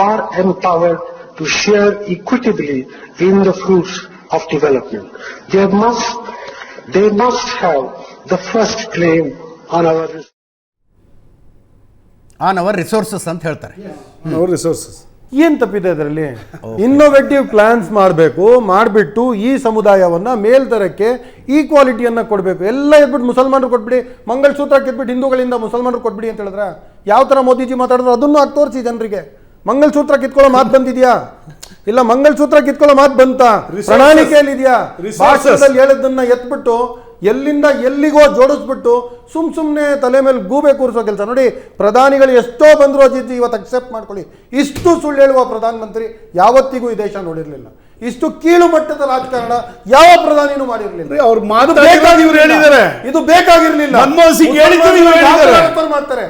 are empowered to share equitably in the fruits of development. They must have the first claim on our resources ಅಂತ ಹೇಳ್ತಾರೆ. our resources. ಏನ್ ತಪ್ಪಿದೆ ಅದರಲ್ಲಿ? Innovative plants ಮಾಡಿಬಿಟ್ಟು ಈ ಸಮುದಾಯವನ್ನ ಮೇಲ್ದರಕ್ಕೆ ಈಕ್ವಾಲಿಟಿಯನ್ನ ಕೊಡಬೇಕು. ಎಲ್ಲ ಎದ್ಬಿಟ್ಟು ಮುಸಲ್ಮಾನರು ಕೊಟ್ಬಿಡಿ, ಮಂಗಲಸೂತ್ರ ಕಿತ್ಬಿಟ್ಟು ಹಿಂದೂಗಳಿಂದ ಮುಸಲ್ಮಾನರು ಕೊಟ್ಬಿಡಿ ಅಂತ ಹೇಳಿದ್ರೆ ಯಾವ ತರ ಮೋದಿಜಿ ಮಾತಾಡಿದ್ರು ಅದನ್ನು ಆಗಿ ತೋರಿಸಿ ಜನರಿಗೆ. ಮಂಗಲಸೂತ್ರ ಕಿತ್ಕೊಳ್ಳೋ ಮಾತು ಬಂದಿದ್ಯಾ? ಇಲ್ಲ ಮಂಗಲಸೂತ್ರ ಕಿತ್ಕೊಳ್ಳೋ ಮಾತು ಬಂತ? ಪ್ರಣಾಳಿಕೆಯಲ್ಲಿ ಇದೆಯಾ? ಭಾಷಣದಲ್ಲಿ ಹೇಳೋದನ್ನ ಎತ್ಬಿಟ್ಟು ಎಲ್ಲಿಂದ ಎಲ್ಲಿಗೋ ಜೋಡಿಸ್ಬಿಟ್ಟು ಸುಮ್ಮನೆ ತಲೆ ಮೇಲೆ ಗೂಬೆ ಕೂರಿಸೋ ಕೆಲಸ. ನೋಡಿ, ಪ್ರಧಾನಿಗಳು ಎಷ್ಟೋ ಬಂದ್ರು ಅಜಿತ್, ಇವತ್ತು ಅಕ್ಸೆಪ್ಟ್ ಮಾಡ್ಕೊಳ್ಳಿ, ಇಷ್ಟು ಸುಳ್ಳು ಹೇಳುವ ಪ್ರಧಾನಮಂತ್ರಿ ಯಾವತ್ತಿಗೂ ಈ ದೇಶ ನೋಡಿರ್ಲಿಲ್ಲ. ಇಷ್ಟು ಕೀಳು ಮಟ್ಟದ ರಾಜಕಾರಣ ಯಾವ ಪ್ರಧಾನಿನೂ ಮಾಡಿರ್ಲಿಲ್ಲ. ಅವ್ರು ಹೇಳಿದ್ದಾರೆ, ಇದು ಬೇಕಾಗಿರ್ಲಿಲ್ಲ. ಮನಮೋಹನ್ ಸಿಂಗ್ ಮಾಡ್ತಾರೆ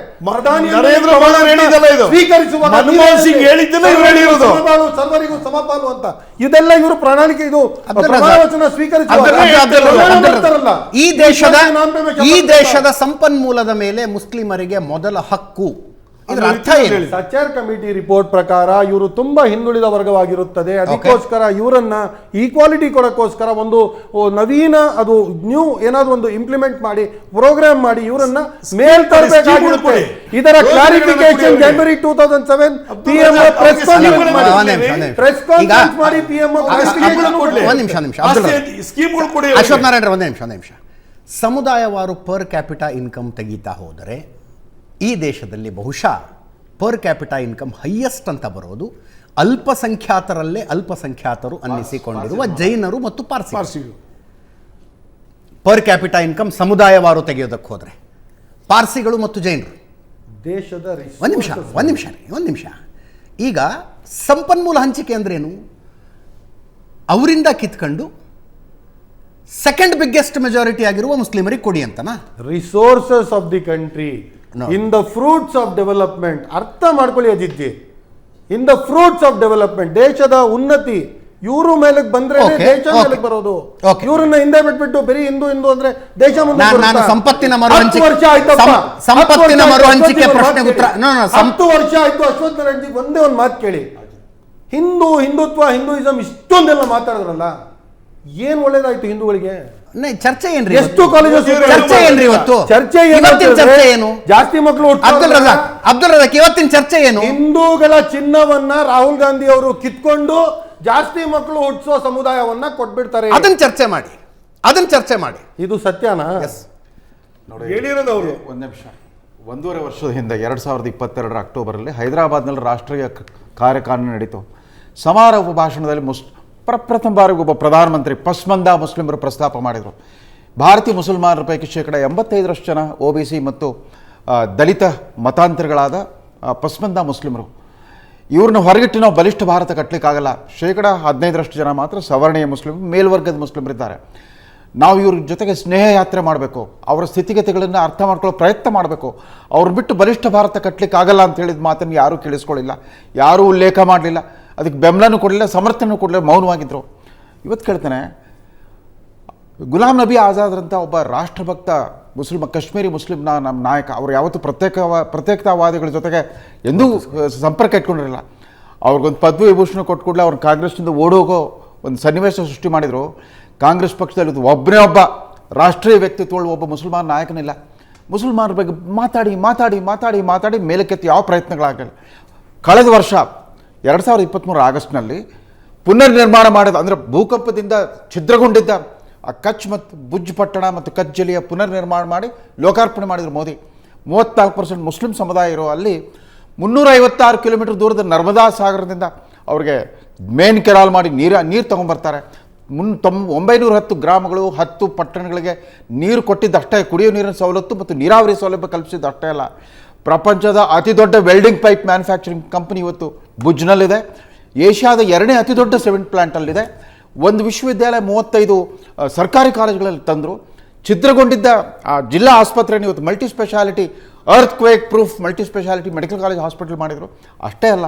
ಸರ್ವರಿಗೂ ಸಮಪಾಲು ಅಂತ, ಇದೆಲ್ಲ ಇವರು ಪ್ರಣಾಳಿಕೆ, ಇದು ಪ್ರಮಾಣವಚನ ಸ್ವೀಕರಿಸುವ. ಈ ದೇಶದ ಸಂಪನ್ಮೂಲದ ಮೇಲೆ ಮುಸ್ಲಿಮರಿಗೆ ಮೊದಲ ಹಕ್ಕು. ಇದರ ಅರ್ಥ ಏನು? ಸಚ್ಚಾರ್ ಕಮಿಟಿ ರಿಪೋರ್ಟ್ ಪ್ರಕಾರ ಇವರು ತುಂಬಾ ಹಿಂದುಳಿದ ವರ್ಗವಾಗಿರುತ್ತದೆ. ಅದಕ್ಕೋಸ್ಕರ ಇವರನ್ನ ಈಕ್ವಾಲಿಟಿ ಕೊಡೋಕ್ಕೋಸ್ಕರ ಒಂದು ನವೀನ ಅದು ನ್ಯೂ ಏನಾದ್ರು ಒಂದು ಇಂಪ್ಲಿಮೆಂಟ್ ಮಾಡಿ ಪ್ರೋಗ್ರಾಮ್ ಮಾಡಿ ಇವರನ್ನ ಮೇಲ್ ತರಬೇಕಾಗಿರುತ್ತೆ. ಇದರ clarification January 2007 PM press conference ಮಾಡಿ PM ಅಶೋಕ್ ನಾರಾಯಣ ಒಂದು ನಿಮಿಷ. ಸಮುದಾಯವಾರು ಪರ್ ಕ್ಯಾಪಿಟಾ ಇನ್ಕಮ್ ತೆಗೀತಾ ಹೋದರೆ ಈ ದೇಶದಲ್ಲಿ ಬಹುಶಃ ಪರ್ ಕ್ಯಾಪಿಟಾ ಇನ್ಕಮ್ ಹೈಯೆಸ್ಟ್ ಅಂತ ಬರೋದು ಅಲ್ಪಸಂಖ್ಯಾತರಲ್ಲೇ ಅಲ್ಪಸಂಖ್ಯಾತರು ಅನ್ನಿಸಿಕೊಂಡಿರುವ ಜೈನರು ಮತ್ತು ಪಾರ್ಸಿಗಳು. ಪರ್ ಕ್ಯಾಪಿಟಾ ಇನ್ಕಮ್ ಸಮುದಾಯವಾರು ತೆಗೆಯೋದಕ್ಕೆ ಹೋದರೆ ಪಾರ್ಸಿಗಳು ಮತ್ತು ಜೈನರು ದೇಶದ ಒಂದು ನಿಮಿಷ ಈಗ ಸಂಪನ್ಮೂಲ ಹಂಚಿಕೆ ಅಂದ್ರೇನು? ಅವರಿಂದ ಕಿತ್ಕೊಂಡು ಸೆಕೆಂಡ್ ಬಿಗ್ಗೆಸ್ಟ್ ಮೆಜಾರಿಟಿ ಆಗಿರುವ ಮುಸ್ಲಿಮರಿಗೆ ಕೊಡಿ ಅಂತನಾ? Resources of the country in the fruits of development. ಅರ್ಥ ಮಾಡ್ಕೊಳ್ಳಿ Ajit ji, in the fruits of development, ದೇಶದ ಉನ್ನತಿ ಇವರು ಮೇಲೆ ಬಂದ್ರೆ ದೇಶ ಮೇಲೆ ಬರೋದು. ಇವ್ರನ್ನ ಹಿಂದೆ ಬಿಟ್ಬಿಟ್ಟು ಬರೀ ಹಿಂದೂ ಅಂದ್ರೆ ದೇಶ ಮುಂದೆ ಸಂಪತ್ತಿನ ಮರು ಹಂಚಿಕೆ ಪ್ರಶ್ನೆ ಉತ್ತರ 10 ವರ್ಷ ಆಯ್ತು. ಅಶ್ವಥ್ ನಾರಾಯಣ್ ಒಂದೇ ಒಂದು ಮಾತು ಕೇಳಿ, ಹಿಂದೂಯಿಸಂ ಇಷ್ಟೊಂದೆಲ್ಲ ಮಾತಾಡಿದ್ರಲ್ಲ, ಏನ್ ಒಳ್ಳೇದಾಯ್ತು ಹಿಂದೂಗಳಿಗೆ? ಚರ್ಚೆ ಏನ್ರಿ? ಎಷ್ಟು ಕಾಲೇಜಸ್ ಚರ್ಚೆ ಏನ್ರಿ ಇವತ್ತು? ಚರ್ಚೆ ಏನು? ಜಾಸ್ತಿ ಮಕ್ಕಳು ಅಬ್ದುಲ್ ರಜಾಕ್ ಇವತ್ತಿನ ಚರ್ಚೆ ಏನು? ಹಿಂದೂಗಳ ಚಿನ್ನವನ್ನ ರಾಹುಲ್ ಗಾಂಧಿ ಅವರು ಕಿತ್ಕೊಂಡು ಜಾಸ್ತಿ ಮಕ್ಕಳು ಹುಟ್ಟಿಸೋ ಸಮುದಾಯವನ್ನ ಕೊಟ್ಬಿಡ್ತಾರೆ. ಅದನ್ನ ಚರ್ಚೆ ಮಾಡಿ. ಇದು ಸತ್ಯನಾ? ನೋಡಿ, ಹೇಳಿರೋದು ಅವರು. ಒಂದು ನಿಮಿಷ. 1.5 ವರ್ಷದ ಹಿಂದೆ 2022 ಅಕ್ಟೋಬರಲ್ಲಿ ಹೈದರಾಬಾದ್ನಲ್ಲಿ ರಾಷ್ಟ್ರೀಯ ಕಾರ್ಯಕಾರಿಣಿ ನಡೀತು. ಸಮಾರೋಪ ಭಾಷಣದಲ್ಲಿ ಪ್ರಥಮ ಬಾರಿಗೆ ಒಬ್ಬ ಪ್ರಧಾನಮಂತ್ರಿ ಪಸ್ಮಂದಾ ಮುಸ್ಲಿಮರು ಪ್ರಸ್ತಾಪ ಮಾಡಿದರು. ಭಾರತೀಯ ಮುಸಲ್ಮಾನರ ಪೈಕಿ 85% ಜನ OBC ಮತ್ತು ದಲಿತ ಮತಾಂತರಗಳಾದ ಪಸ್ಮಂದಾ ಮುಸ್ಲಿಮರು. ಇವ್ರನ್ನ ಹೊರಗಿಟ್ಟು ನಾವು ಬಲಿಷ್ಠ ಭಾರತ ಕಟ್ಟಲಿಕ್ಕಾಗಲ್ಲ. 15% ಜನ ಮಾತ್ರ ಸವರ್ಣೀಯ ಮುಸ್ಲಿಮ್, ಮೇಲ್ವರ್ಗದ ಮುಸ್ಲಿಮರಿದ್ದಾರೆ. ನಾವು ಇವ್ರ ಜೊತೆಗೆ ಸ್ನೇಹ ಯಾತ್ರೆ ಮಾಡಬೇಕು, ಅವರ ಸ್ಥಿತಿಗತಿಗಳನ್ನು ಅರ್ಥ ಮಾಡ್ಕೊಳ್ಳೋ ಪ್ರಯತ್ನ ಮಾಡಬೇಕು. ಅವ್ರು ಬಿಟ್ಟು ಬಲಿಷ್ಠ ಭಾರತ ಕಟ್ಟಲಿಕ್ಕಾಗಲ್ಲ ಅಂತ ಹೇಳಿದ ಮಾತನ್ನು ಯಾರೂ ಕೇಳಿಸ್ಕೊಳ್ಳಿಲ್ಲ, ಯಾರೂ ಉಲ್ಲೇಖ ಮಾಡಲಿಲ್ಲ, ಅದಕ್ಕೆ ಬೆಂಬಲನೂ ಕೊಡಲಿಲ್ಲ, ಸಮರ್ಥನೂ ಕೊಡಲಿಲ್ಲ, ಮೌನವಾಗಿದ್ದರು. ಇವತ್ತು ಕೇಳ್ತಾನೆ, ಗುಲಾಂ ನಬಿ ಆಜಾದ್ರಂಥ ಒಬ್ಬ ರಾಷ್ಟ್ರಭಕ್ತ ಕಾಶ್ಮೀರಿ ಮುಸ್ಲಿಮ್ನ ನಮ್ಮ ನಾಯಕ, ಅವರು ಯಾವತ್ತೂ ಪ್ರತ್ಯೇಕತಾವಾದಿಗಳ ಜೊತೆಗೆ ಎಂದೂ ಸಂಪರ್ಕ ಇಟ್ಕೊಂಡಿರಲಿಲ್ಲ. ಅವ್ರಿಗೊಂದು ಪದ್ಮ ವಿಭೂಷಣ ಕೊಟ್ಟು ಕೂಡಲೇ ಅವ್ರು ಕಾಂಗ್ರೆಸ್ನಿಂದ ಓಡೋಗೋ ಒಂದು ಸನ್ನಿವೇಶ ಸೃಷ್ಟಿ ಮಾಡಿದರು. ಕಾಂಗ್ರೆಸ್ ಪಕ್ಷದಲ್ಲಿ ಒಬ್ಬನೇ ಒಬ್ಬ ರಾಷ್ಟ್ರೀಯ ವ್ಯಕ್ತಿತ್ವಗಳು ಒಬ್ಬ ಮುಸಲ್ಮಾನ ನಾಯಕನಿಲ್ಲ. ಮುಸಲ್ಮಾನರ ಬಗ್ಗೆ ಮಾತಾಡಿ ಮೇಲಕ್ಕೆತ್ತಿ ಯಾವ ಪ್ರಯತ್ನಗಳಾಗಲಿಲ್ಲ. ಕಳೆದ ವರ್ಷ 2023 ಆಗಸ್ಟ್ನಲ್ಲಿ ಪುನರ್ ನಿರ್ಮಾಣ ಮಾಡಿದ, ಅಂದರೆ ಭೂಕಂಪದಿಂದ ಛಿದ್ರಗೊಂಡಿದ್ದ ಆ ಕಚ್ ಮತ್ತು ಭುಜ್ ಪಟ್ಟಣ ಮತ್ತು ಕಚ್ ಜಿಲ್ಲೆಯ ಪುನರ್ ನಿರ್ಮಾಣ ಮಾಡಿ ಲೋಕಾರ್ಪಣೆ ಮಾಡಿದರು ಮೋದಿ. 34% ಮುಸ್ಲಿಂ ಸಮುದಾಯ ಇರೋ ಅಲ್ಲಿ 356 ಕಿಲೋಮೀಟರ್ ದೂರದ ನರ್ಮದಾ ಸಾಗರದಿಂದ ಅವ್ರಿಗೆ ಮೇನ್ ಕೆನಾಲ್ ಮಾಡಿ ನೀರು ತೊಗೊಂಬರ್ತಾರೆ. 910 ಗ್ರಾಮಗಳು 10 ಪಟ್ಟಣಗಳಿಗೆ ನೀರು ಕೊಟ್ಟಿದ್ದಷ್ಟೇ, ಕುಡಿಯೋ ನೀರಿನ ಸವಲತ್ತು ಮತ್ತು ನೀರಾವರಿ ಸೌಲಭ್ಯ ಕಲ್ಪಿಸಿದ್ದಷ್ಟೇ ಅಲ್ಲ, ಪ್ರಪಂಚದ ಅತಿ ದೊಡ್ಡ ವೆಲ್ಡಿಂಗ್ ಪೈಪ್ ಮ್ಯಾನುಫ್ಯಾಕ್ಚರಿಂಗ್ ಕಂಪನಿ ಇವತ್ತು ಭುಜ್ನಲ್ಲಿದೆ. ಏಷ್ಯಾದ 2ನೇ ಅತಿ ದೊಡ್ಡ ಸಿಮೆಂಟ್ ಪ್ಲಾಂಟಲ್ಲಿದೆ. ಒಂದು ವಿಶ್ವವಿದ್ಯಾಲಯ 35 ಸರ್ಕಾರಿ ಕಾಲೇಜುಗಳಲ್ಲಿ ತಂದರು. ಛಿದ್ರಗೊಂಡಿದ್ದ ಆ ಜಿಲ್ಲಾ ಆಸ್ಪತ್ರೆಯನ್ನು ಇವತ್ತು multi speciality, earth quake proof multi speciality medical college hospital ಮಾಡಿದರು. ಅಷ್ಟೇ ಅಲ್ಲ,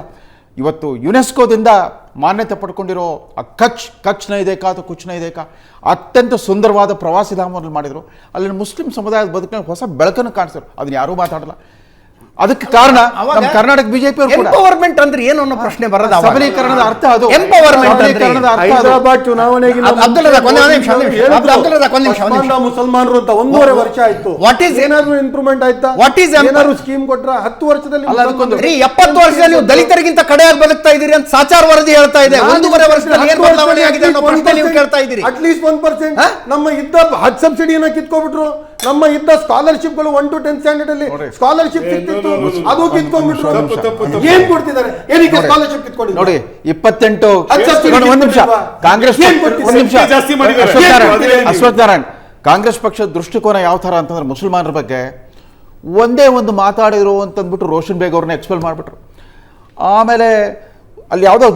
ಇವತ್ತು ಯುನೆಸ್ಕೋದಿಂದ ಮಾನ್ಯತೆ ಪಡ್ಕೊಂಡಿರೋ ಆ ಕಚ್ ನೈ ದೇಖಾ ಅಥವಾ ಕುಚ್ ನೈ ದೇಖಾ ಅತ್ಯಂತ ಸುಂದರವಾದ ಪ್ರವಾಸಿ ಧಾಮವನ್ನು ಮಾಡಿದರು. ಅಲ್ಲಿನ ಮುಸ್ಲಿಂ ಸಮುದಾಯದ ಬದುಕಿನಲ್ಲಿ ಹೊಸ ಬೆಳಕನ್ನು ಕಾಣಿಸಿದ್ರು. ಅದನ್ನ ಯಾರೂ ಮಾತಾಡಲ್ಲ. ಅದಕ್ಕೆ ಕಾರಣ ನಮ್ಮ ಕರ್ನಾಟಕ ಬಿಜೆಪಿ ಅವರು ಕೂಡ ಎಂಪವರ್ಮೆಂಟ್ ಅಂದ್ರೆ ಏನು ಅನ್ನೋ ಪ್ರಶ್ನೆ ಬರೋದು. ಸಬಲೀಕರಣದ ಅರ್ಥ ಅದು. ಎಂಪವರ್ಮೆಂಟ್ ಹೈದರಾಬಾದ್ ಚುನಾವಣೆಗೆ ಮುಸಲ್ಮಾನರು ಅಂತ 1.5 ವರ್ಷ ಆಯ್ತು. ಏನಾದ್ರು ಇಂಪ್ರೂವ್ಮೆಂಟ್ ಆಯ್ತಾ? ಏನಾದ್ರು ಸ್ಕೀಮ್ ಕೊಟ್ರ? 10 ವರ್ಷದಲ್ಲಿ 70 ವರ್ಷದಲ್ಲಿ ನೀವು ದಲಿತರಿಗಿಂತ ಕಡೆಯಾಗಿ ಬದುಕ್ತಾ ಇದ್ದೀರಿ ಅಂತ ಸಾಚಾರ ವರದಿ ಹೇಳ್ತಾ ಇದೆ. 1.5 ವರ್ಷದಲ್ಲಿ ಏನು ಬದಲಾವಣೆ ಆಗಿದೆ ಅನ್ನೋ ಪ್ರಶ್ನೆ ನೀವು ಕೇಳ್ತಾ ಇದ್ದೀರಿ. ಅಟ್ಲೀಸ್ಟ್ 1% ನಮ್ಮ ಇದ್ದ ಹಜ್ ಸಬ್ಸಿಡಿಯನ್ನ ಕಿತ್ಕೊಬಿಟ್ರು. ನಮ್ಮ ಇದ್ದ ಸ್ಕಾಲರ್ಶಿಪ್ಗಳು 1 to 10 ಸ್ಟ್ಯಾಂಡರ್ಡ್ ಅಲ್ಲಿ ಸ್ಕಾಲರ್ಶಿಪ್ ಸಿಗ್ತಿತ್ತು, ಅದು ಕಿತ್ಕೊಂಡ್ಬಿಟ್ರು. ಏನ್ ಕೊಡ್ತಿದ್ದಾರೆ? ಏನಕ್ಕೆ ಸ್ಕಾಲರ್ಶಿಪ್ ಕಿತ್ಕೊಂಡಿದ್ದಾರೆ ನೋಡಿ. 28 ಒಂದು ನಿಮಿಷ. ಕಾಂಗ್ರೆಸ್ ಅಶ್ವಥ್ ನಾರಾಯಣ್, ಕಾಂಗ್ರೆಸ್ ಪಕ್ಷದ ದೃಷ್ಟಿಕೋನ ಯಾವ ಥರ ಅಂತಂದ್ರೆ ಮುಸಲ್ಮಾನರ ಬಗ್ಗೆ ಒಂದೇ ಒಂದು ಮಾತಾಡಿದ್ರು ಅಂತಂದ್ಬಿಟ್ಟು ರೋಷನ್ ಬೇಗ್ ಅವ್ರನ್ನ ಎಕ್ಸ್ಪೆಲ್ ಮಾಡಿಬಿಟ್ರು. ಆಮೇಲೆ ಅಲ್ಲಿ ಯಾವುದೋ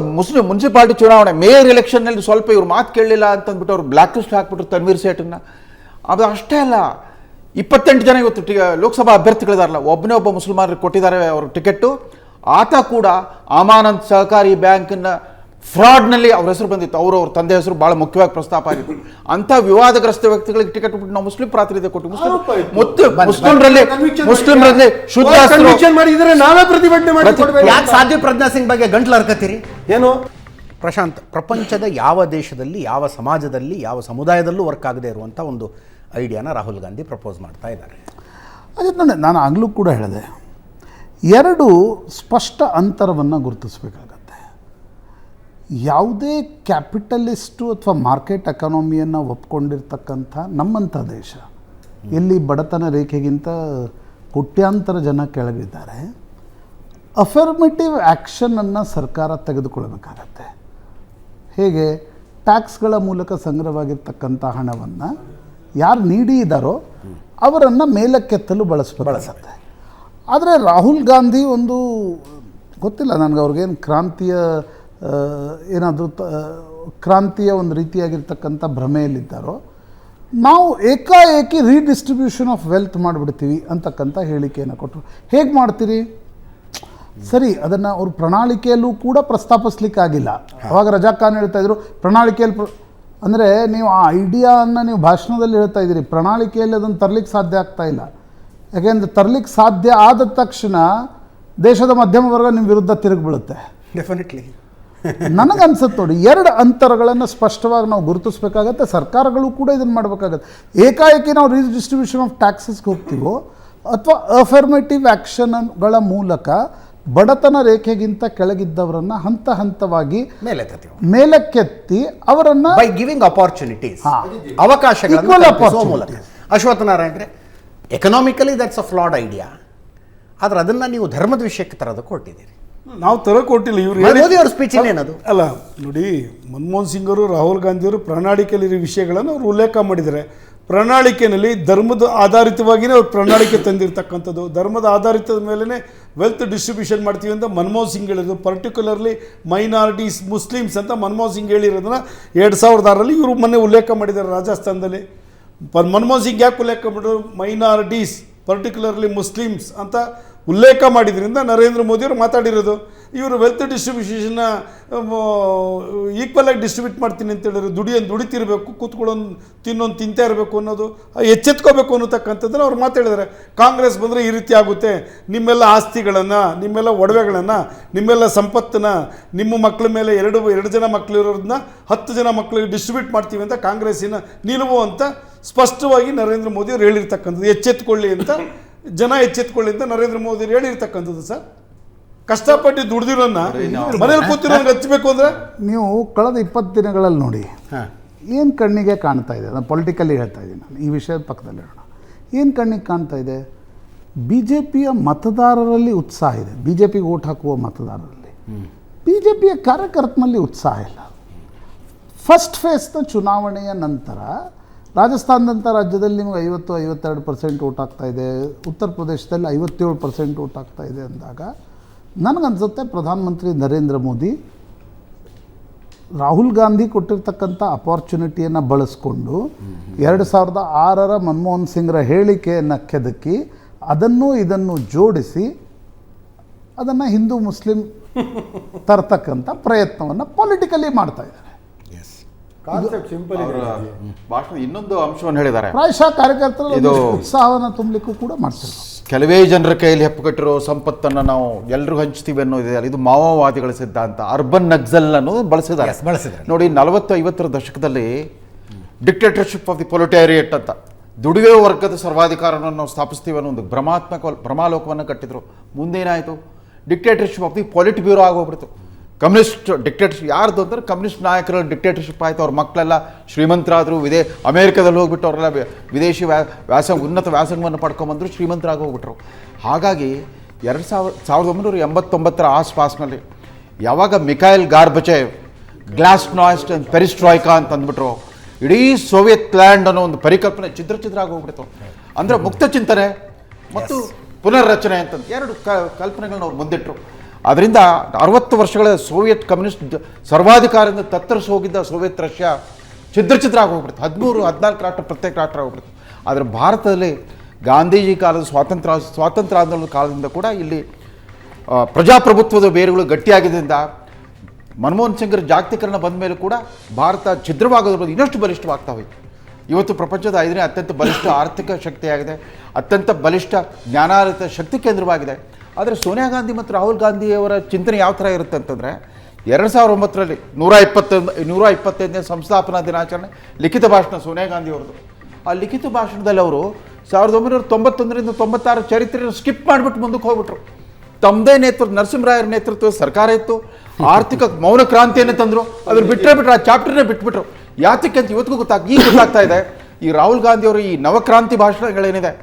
ಮುನ್ಸಿಪಾಲಿಟಿ ಚುನಾವಣೆ ಮೇಯರ್ ಎಲೆಕ್ಷನ್ನಲ್ಲಿ ಸ್ವಲ್ಪ ಇವ್ರು ಮಾತು ಕೇಳಲಿಲ್ಲ ಅಂತಂದ್ಬಿಟ್ಟು ಅವ್ರು ಬ್ಲ್ಯಾಕ್ ಲಿಸ್ಟ್ ಹಾಕ್ಬಿಟ್ರು ತನ್ವೀರ್ ಸೇಠನ್ನ. ಅದು ಅಷ್ಟೇ ಅಲ್ಲ, 28 ಜನ ಇವತ್ತು ಲೋಕಸಭಾ ಅಭ್ಯರ್ಥಿಗಳಿದಾರಲ್ಲ, ಒಬ್ಬ ಮುಸಲ್ಮಾನರಿಗೆ ಕೊಟ್ಟಿದ್ದಾರೆ ಅವ್ರ ಟಿಕೆಟ್ಟು. ಆತ ಕೂಡ ಅಮಾನತ್ ಸಹಕಾರಿ ಬ್ಯಾಂಕ್ನ ಫ್ರಾಡ್ನಲ್ಲಿ ಅವ್ರ ಹೆಸರು ಬಂದಿತ್ತು. ಅವ್ರ ತಂದೆ ಹೆಸರು ಭಾಳ ಮುಖ್ಯವಾಗಿ ಪ್ರಸ್ತಾಪ ಆಗಿತ್ತು. ಅಂಥ ವಿವಾದಗ್ರಸ್ತ ವ್ಯಕ್ತಿಗಳಿಗೆ ಟಿಕೆಟ್ ಬಿಟ್ಟು ನಾವು ಮುಸ್ಲಿಂ ಪ್ರಾತಿನಿಧ್ಯ ಕೊಟ್ಟು ಮುಸ್ಲಿಮರಲ್ಲಿ ಶುದ್ಧ ನಾವೇ ಪ್ರತಿಭಟನೆ ಮಾಡಿ ಯಾಕೆ ಸಾಧ್ವಿ ಪ್ರಜ್ಞಾ ಸಿಂಗ್ ಬಗ್ಗೆ ಗಂಟ್ಲು ಹರ್ಕತ್ತೀರಿ? ಏನು ಪ್ರಶಾಂತ್, ಪ್ರಪಂಚದ ಯಾವ ದೇಶದಲ್ಲಿ, ಯಾವ ಸಮಾಜದಲ್ಲಿ, ಯಾವ ಸಮುದಾಯದಲ್ಲೂ ವರ್ಕ್ ಆಗದೆ ಇರುವಂಥ ಒಂದು ಐಡಿಯಾನ ರಾಹುಲ್ ಗಾಂಧಿ ಪ್ರಪೋಸ್ ಮಾಡ್ತಾ ಇದ್ದಾರೆ. ಅದಕ್ಕೆ ನಾನು ಆಗಲೂ ಕೂಡ ಹೇಳಿದೆ, 2 ಸ್ಪಷ್ಟ ಅಂತರವನ್ನು ಗುರುತಿಸಬೇಕಾಗತ್ತೆ. ಯಾವುದೇ ಕ್ಯಾಪಿಟಲಿಸ್ಟು ಅಥವಾ ಮಾರ್ಕೆಟ್ ಎಕಾನಮಿಯನ್ನು ಒಪ್ಕೊಂಡಿರ್ತಕ್ಕಂಥ ನಮ್ಮಂಥ ದೇಶ, ಎಲ್ಲಿ ಬಡತನ ರೇಖೆಗಿಂತ ಕೋಟ್ಯಾಂತರ ಜನ ಕೆಳಗಿದ್ದಾರೆ, ಅಫರ್ಮೇಟಿವ್ ಆ್ಯಕ್ಷನನ್ನು ಸರ್ಕಾರ ತೆಗೆದುಕೊಳ್ಬೇಕಾಗತ್ತೆ. ಹೇಗೆ? ಟ್ಯಾಕ್ಸ್ಗಳ ಮೂಲಕ ಸಂಗ್ರಹವಾಗಿರ್ತಕ್ಕಂಥ ಹಣವನ್ನು ಯಾರು ನೀಡಿ ಇದ್ದಾರೋ ಅವರನ್ನು ಮೇಲಕ್ಕೆತ್ತಲು ಬಳಸುತ್ತೆ. ಆದರೆ ರಾಹುಲ್ ಗಾಂಧಿ ಒಂದು ಗೊತ್ತಿಲ್ಲ ನನಗೆ, ಅವ್ರಿಗೇನು ಕ್ರಾಂತಿಯ ಒಂದು ರೀತಿಯಾಗಿರ್ತಕ್ಕಂಥ ಭ್ರಮೆಯಲ್ಲಿದ್ದಾರೋ, ನಾವು ಏಕಾಏಕಿ ರೀಡಿಸ್ಟ್ರಿಬ್ಯೂಷನ್ ಆಫ್ ವೆಲ್ತ್ ಮಾಡಿಬಿಡ್ತೀವಿ ಅಂತಕ್ಕಂಥ ಹೇಳಿಕೆಯನ್ನು ಕೊಟ್ಟರು. ಹೇಗೆ ಮಾಡ್ತೀರಿ? ಸರಿ, ಅದನ್ನು ಅವರು ಪ್ರಣಾಳಿಕೆಯಲ್ಲೂ ಕೂಡ ಪ್ರಸ್ತಾಪಿಸ್ಲಿಕ್ಕಾಗಿಲ್ಲ. ಅವಾಗ ರಜಾಕ್ ಖಾನ್ ಹೇಳ್ತಾ ಇದ್ರು ಪ್ರಣಾಳಿಕೆಯಲ್ಲಿ ಅಂದರೆ ನೀವು ಆ ಐಡಿಯಾವನ್ನು ನೀವು ಭಾಷಣದಲ್ಲಿ ಹೇಳ್ತಾ ಇದ್ದೀರಿ, ಪ್ರಣಾಳಿಕೆಯಲ್ಲಿ ಅದನ್ನು ತರಲಿಕ್ಕೆ ಸಾಧ್ಯ ಆಗ್ತಾ ಇಲ್ಲ. ಯಾಕೆಂದರೆ ತರಲಿಕ್ಕೆ ಸಾಧ್ಯ ಆದ ತಕ್ಷಣ ದೇಶದ ಮಧ್ಯಮ ವರ್ಗ ನಿಮ್ಮ ವಿರುದ್ಧ ತಿರುಗಿ ಬೀಳುತ್ತೆ. ಡೆಫಿನೆಟ್ಲಿ. ನನಗನ್ಸುತ್ತೆ ನೋಡಿ, ಎರಡು ಅಂತರಗಳನ್ನು ಸ್ಪಷ್ಟವಾಗಿ ನಾವು ಗುರುತಿಸ್ಬೇಕಾಗತ್ತೆ. ಸರ್ಕಾರಗಳು ಕೂಡ ಇದನ್ನು ಮಾಡಬೇಕಾಗತ್ತೆ. ಏಕಾಏಕಿ ನಾವು ರೀಡಿಸ್ಟ್ರಿಬ್ಯೂಷನ್ ಆಫ್ ಟ್ಯಾಕ್ಸಸ್ಗೆ ಹೋಗ್ತೀವೋ ಅಥವಾ ಅಫರ್ಮೇಟಿವ್ ಆ್ಯಕ್ಷನ್ಗಳ ಮೂಲಕ ಬಡತನ ರೇಖೆಗಿಂತ ಕೆಳಗಿದ್ದವರನ್ನ ಹಂತ ಹಂತವಾಗಿ ಮೇಲಕ್ಕೆತ್ತಿ ಅವರನ್ನ ಬೈ ಗಿವಿಂಗ್ ಅಪಾರ್ಚುನಿಟೀಸ್, ಹಾ. ಅವಕಾಶಗಳನ್ನು Equal ಕಲ್ಪಿಸುವ ಮೂಲಕ. opportunities. ಅಶ್ವತ್ಥ ನಾರಾಯಣರೇ, economically that's a flawed idea, ಆದ್ರೆ ಅದನ್ನ ನೀವು ಧರ್ಮದ ವಿಷಯಕ್ಕೆ ತರೋದಕ್ಕೆ ಹೊರಟಿದ್ದೀರಿ. ನಾವು ತರಕ್ಕೆ ಕೊಟ್ಟಿಲ್ಲ, ಇವ್ರು ಮೋದಿ ಅವ್ರ ಸ್ಪೀಚ್ ಇನ್ನೇನದು ಅಲ್ಲ ನೋಡಿ. ಮನಮೋಹನ್ ಸಿಂಗ್ ಅವರು, ರಾಹುಲ್ ಗಾಂಧಿ ಅವರು ಪ್ರಣಾಳಿಕೆಯಲ್ಲಿ ವಿಷಯಗಳನ್ನು ಅವರು ಉಲ್ಲೇಖ ಮಾಡಿದ್ದಾರೆ. ಪ್ರಣಾಳಿಕೆಯಲ್ಲಿ ಧರ್ಮದ ಆಧಾರಿತವಾಗಿಯೇ ಅವ್ರು ಪ್ರಣಾಳಿಕೆ ತಂದಿರತಕ್ಕಂಥದ್ದು. ಧರ್ಮದ ಆಧಾರಿತದ ಮೇಲೇ ವೆಲ್ತ್ ಡಿಸ್ಟ್ರಿಬ್ಯೂಷನ್ ಮಾಡ್ತೀವಿ ಅಂತ ಮನಮೋಹನ್ ಸಿಂಗ್ ಹೇಳಿದ್ರು. ಪರ್ಟಿಕ್ಯುಲರ್ಲಿ ಮೈನಾರಿಟೀಸ್, ಮುಸ್ಲಿಮ್ಸ್ ಅಂತ ಮನಮೋಹನ್ ಸಿಂಗ್ ಹೇಳಿರೋದನ್ನ 2006ರಲ್ಲಿ ಇವರು ಮೊನ್ನೆ ಉಲ್ಲೇಖ ಮಾಡಿದ್ದಾರೆ ರಾಜಸ್ಥಾನದಲ್ಲಿ. ಮನಮೋಹನ್ ಸಿಂಗ್ ಯಾಕೆ ಉಲ್ಲೇಖ ಮಾಡಿದ್ರು? ಮೈನಾರಿಟೀಸ್ ಪರ್ಟಿಕ್ಯುಲರ್ಲಿ ಮುಸ್ಲಿಮ್ಸ್ ಅಂತ ಉಲ್ಲೇಖ ಮಾಡಿದ್ರಿಂದ ನರೇಂದ್ರ ಮೋದಿಯವರು ಮಾತಾಡಿರೋದು. ಇವರು ವೆಲ್ತ್ ಡಿಸ್ಟ್ರಿಬ್ಯೂಷನ್ನ ಈಕ್ವಲ್ ಆಗಿ ಡಿಸ್ಟ್ರಿಬ್ಯೂಟ್ ಮಾಡ್ತೀನಿ ಅಂತ ಹೇಳಿದ್ರು. ದುಡಿತಿರಬೇಕು, ಕೂತ್ಕೊಳ್ಳೋದು ತಿನ್ನೋದು ತಿಂತಾ ಇರಬೇಕು ಅನ್ನೋದು, ಎಚ್ಚೆತ್ಕೋಬೇಕು ಅನ್ನತಕ್ಕಂಥದ್ದನ್ನು ಅವ್ರು ಮಾತಾಡಿದ್ದಾರೆ. ಕಾಂಗ್ರೆಸ್ ಬಂದರೆ ಈ ರೀತಿ ಆಗುತ್ತೆ, ನಿಮ್ಮೆಲ್ಲ ಆಸ್ತಿಗಳನ್ನು, ನಿಮ್ಮೆಲ್ಲ ಒಡವೆಗಳನ್ನು, ನಿಮ್ಮೆಲ್ಲ ಸಂಪತ್ತನ್ನು ನಿಮ್ಮ ಮಕ್ಕಳ ಮೇಲೆ ಎರಡು ಜನ ಮಕ್ಕಳಿರೋದನ್ನ 10 ಜನ ಮಕ್ಕಳಿಗೆ ಡಿಸ್ಟ್ರಿಬ್ಯೂಟ್ ಮಾಡ್ತೀವಿ ಅಂತ ಕಾಂಗ್ರೆಸ್ಸಿನ ನಿಲುವು ಅಂತ ಸ್ಪಷ್ಟವಾಗಿ ನರೇಂದ್ರ ಮೋದಿ ಅವರು ಹೇಳಿರ್ತಕ್ಕಂಥದ್ದು. ಎಚ್ಚೆತ್ಕೊಳ್ಳಿ ಅಂತ, ಜನ ಎಚ್ಚೆತ್ಕೊಳ್ಳಿ ಅಂತ ನರೇಂದ್ರ ಮೋದಿ ಅವರು ಹೇಳಿರ್ತಕ್ಕಂಥದ್ದು. ಸರ್, ಕಷ್ಟಪಟ್ಟು ದುಡ್ದಿರೋನ್ನ ಮನೇಲಿ ಕೂತಿರೋನ್ಗೆ ಹಚ್ಚಬೇಕು ಅಂದರೆ ನೀವು ಕಳೆದ 20 ದಿನಗಳಲ್ಲಿ ನೋಡಿ ಏನು ಕಣ್ಣಿಗೆ ಕಾಣ್ತಾ ಇದೆ. ನಾನು ಪೊಲಿಟಿಕಲಿ ಹೇಳ್ತಾ ಇದ್ದೀನಿ, ನಾನು ಈ ವಿಷಯದ ಪಕ್ಕದಲ್ಲಿ ಹೇಳೋಣ. ಏನು ಕಣ್ಣಿಗೆ ಕಾಣ್ತಾ ಇದೆ? ಬಿ ಜೆ ಪಿಯ ಮತದಾರರಲ್ಲಿ ಉತ್ಸಾಹ ಇದೆ. ಬಿ ಜೆ ಪಿಗೆ ಓಟ್ ಹಾಕುವ ಮತದಾರರಲ್ಲಿ, ಬಿ ಜೆ ಪಿಯ ಕಾರ್ಯಕರ್ತನಲ್ಲಿ ಉತ್ಸಾಹ ಇಲ್ಲ. ಫಸ್ಟ್ ಫೇಸ್ನ ಚುನಾವಣೆಯ ನಂತರ ರಾಜಸ್ಥಾನದಂಥ ರಾಜ್ಯದಲ್ಲಿ ನಿಮಗೆ 50-52% ಓಟ್ ಆಗ್ತಾ ಇದೆ, ಉತ್ತರ ಪ್ರದೇಶದಲ್ಲಿ 57% ಓಟ್ ಆಗ್ತಾ ಇದೆ ಅಂದಾಗ ನನಗನ್ಸುತ್ತೆ ಪ್ರಧಾನಮಂತ್ರಿ ನರೇಂದ್ರ ಮೋದಿ ರಾಹುಲ್ ಗಾಂಧಿ ಕೊಟ್ಟಿರ್ತಕ್ಕಂಥ ಅಪಾರ್ಚುನಿಟಿಯನ್ನು ಬಳಸ್ಕೊಂಡು 2006ರ ಮನಮೋಹನ್ ಸಿಂಗ್ರ ಹೇಳಿಕೆಯನ್ನು ಕೆದಕಿ ಅದನ್ನು ಇದನ್ನು ಜೋಡಿಸಿ ಅದನ್ನು ಹಿಂದೂ ಮುಸ್ಲಿಂ ತರ್ತಕ್ಕಂಥ ಪ್ರಯತ್ನವನ್ನು ಪೊಲಿಟಿಕಲಿ ಮಾಡ್ತಾ ಇದ್ದಾರೆ. ಭಾಷಣ ಇನ್ನೊಂದು ಅಂಶವನ್ನು ಹೇಳಿದ್ದಾರೆ. ಪ್ರಾಯಶಃ ಕಾರ್ಯಕರ್ತರು ಉತ್ಸಾಹವನ್ನು ತುಂಬಲಿಕ್ಕೂ ಕೂಡ ಮಾಡ್ತಾರೆ. ಕೆಲವೇ ಜನರ ಕೈಯಲ್ಲಿ ಹೆಪ್ಪುಕಟ್ಟಿರೋ ಸಂಪತ್ತನ್ನು ನಾವು ಎಲ್ಲರಿಗೂ ಹಂಚ್ತೀವಿ ಅನ್ನೋದಿದೆ, ಇದು ಮಾವೋವಾದಿಗಳ ಸಿದ್ಧಾಂತ. ಅರ್ಬನ್ ನಕ್ಸಲ್ ಅನ್ನೋದು ಬಳಸಿದ್ದಾರೆ. ನೋಡಿ, 40-50ರ ದಶಕದಲ್ಲಿ ಡಿಕ್ಟೇಟರ್ಶಿಪ್ ಆಫ್ ದಿ ಪ್ರೊಲೆಟೇರಿಯಟ್ ಅಂತ ದುಡಿಯುವ ವರ್ಗದ ಸರ್ವಾಧಿಕಾರವನ್ನು ನಾವು ಸ್ಥಾಪಿಸ್ತೀವಿ ಅನ್ನೋ ಒಂದು ಭ್ರಮಾಲೋಕವನ್ನು ಕಟ್ಟಿದ್ರು. ಮುಂದೇನಾಯಿತು? Dictatorship of the politburo ಆಗೋಗ್ಬಿಡ್ತು. ಕಮ್ಯುನಿಸ್ಟ್ ಡಿಕ್ಟೇಟರ್ಶಿಪ್ ಯಾರ್ದು ಅಂದ್ರೆ ಕಮ್ಯುನಿಸ್ಟ್ ನಾಯಕರ ಡಿಕ್ಟೇಟರ್ಶಿಪ್ ಆಯಿತು. ಅವ್ರ ಮಕ್ಕಳೆಲ್ಲ ಶ್ರೀಮಂತರಾದರು, ಅಮೇರಿಕಾದಲ್ಲಿ ಹೋಗ್ಬಿಟ್ಟು ಅವರೆಲ್ಲ ವಿದೇಶಿ ಉನ್ನತ ವ್ಯಾಸಂಗವನ್ನು ಪಡ್ಕೊಂಬಂದರು, ಶ್ರೀಮಂತರಾಗಿ ಹೋಗ್ಬಿಟ್ರು. ಹಾಗಾಗಿ 1989ರ ಆಸ್ಪಾಸ್ನಲ್ಲಿ ಯಾವಾಗ ಮಿಖಾಯಿಲ್ ಗಾರ್ಬಚೇವ್ ಗ್ಲಾಸ್ನಾಯ್ಸ್ಟ್ ಅಂಡ್ ಪೆರಿಸ್ಟ್ರಾಯ್ಕಾ ಅಂತ ಅಂದ್ಬಿಟ್ರು, ಇಡೀ ಸೋವಿಯತ್ ಲ್ಯಾಂಡ್ ಅನ್ನೋ ಒಂದು ಪರಿಕಲ್ಪನೆ ಚಿದ್ರ ಆಗಿ ಹೋಗ್ಬಿಡ್ತು. ಅಂದರೆ ಮುಕ್ತ ಚಿಂತನೆ ಮತ್ತು ಪುನರ್ರಚನೆ ಅಂತ 2 ಕಲ್ಪನೆಗಳನ್ನ ಅವ್ರು ಮುಂದಿಟ್ಟರು. ಅದರಿಂದ 60 ವರ್ಷಗಳ ಸೋವಿಯತ್ ಕಮ್ಯುನಿಸ್ಟ್ ಸರ್ವಾಧಿಕಾರದಿಂದ ತತ್ತರಿಸಿ ಹೋಗಿದ್ದ ಸೋವಿಯತ್ ರಷ್ಯಾ ಚಿದ್ರ ಆಗೋಗ್ಬಿಡ್ತು. 13-14 ರಾಷ್ಟ್ರ ಪ್ರತ್ಯೇಕ ರಾಷ್ಟ್ರ ಆಗೋಗ್ಬಿಡ್ತು. ಆದರೆ ಭಾರತದಲ್ಲಿ ಗಾಂಧೀಜಿ ಕಾಲದ ಸ್ವಾತಂತ್ರ್ಯ ಆಂದೋಲನದ ಕಾಲದಿಂದ ಕೂಡ ಇಲ್ಲಿ ಪ್ರಜಾಪ್ರಭುತ್ವದ ಬೇರುಗಳು ಗಟ್ಟಿಯಾಗಿದ್ದರಿಂದ ಮನಮೋಹನ್ ಸಿಂಗ್ರ ಜಾಗತೀಕರಣ ಬಂದ ಮೇಲೆ ಕೂಡ ಭಾರತ ಛಿದ್ರವಾಗೋದ್ರ ಇನ್ನಷ್ಟು ಬಲಿಷ್ಠವಾಗ್ತಾ ಹೋಯಿತು. ಇವತ್ತು ಪ್ರಪಂಚದ 5ನೇ ಅತ್ಯಂತ ಬಲಿಷ್ಠ ಆರ್ಥಿಕ ಶಕ್ತಿಯಾಗಿದೆ, ಅತ್ಯಂತ ಬಲಿಷ್ಠ ಜ್ಞಾನಾಧಾರಿತ ಶಕ್ತಿ ಕೇಂದ್ರವಾಗಿದೆ. ಆದರೆ ಸೋನಿಯಾ ಗಾಂಧಿ ಮತ್ತು ರಾಹುಲ್ ಗಾಂಧಿಯವರ ಚಿಂತನೆ ಯಾವ ಥರ ಇರುತ್ತೆ ಅಂತಂದರೆ, 2009ರಲ್ಲಿ 125ನೇ ಸಂಸ್ಥಾಪನಾ ದಿನಾಚರಣೆ ಲಿಖಿತ ಭಾಷಣ ಸೋನಿಯಾ ಗಾಂಧಿ ಅವ್ರದ್ದು. ಆ ಲಿಖಿತ ಭಾಷಣದಲ್ಲಿ ಅವರು 1991ರಿಂದ 96 ಚರಿತ್ರೆಯನ್ನು ಸ್ಕಿಪ್ ಮಾಡಿಬಿಟ್ಟು ಮುಂದಕ್ಕೆ ಹೋಗ್ಬಿಟ್ರು. ತಮ್ಮದೇ ನರಸಿಂಹರಾಯರ ನೇತೃತ್ವದ ಸರ್ಕಾರ ಇತ್ತು, ಆರ್ಥಿಕ ಮೌನ ಕ್ರಾಂತಿಯನ್ನು ತಂದರು, ಅದ್ರ ಬಿಟ್ಟರೆ ಆ ಚಾಪ್ಟರ್ನೇ ಬಿಟ್ಬಿಟ್ರು. ಯಾತಕ್ಕೆ ಅಂತ ಇವತ್ತಿಗೂ ಗೊತ್ತಾಗ್ತಾ ಇದೆ. ಈ ರಾಹುಲ್ ಗಾಂಧಿ ಅವರು ಈ ನವಕ್ರಾಂತಿ ಭಾಷಣಗಳೇನಿದೆ,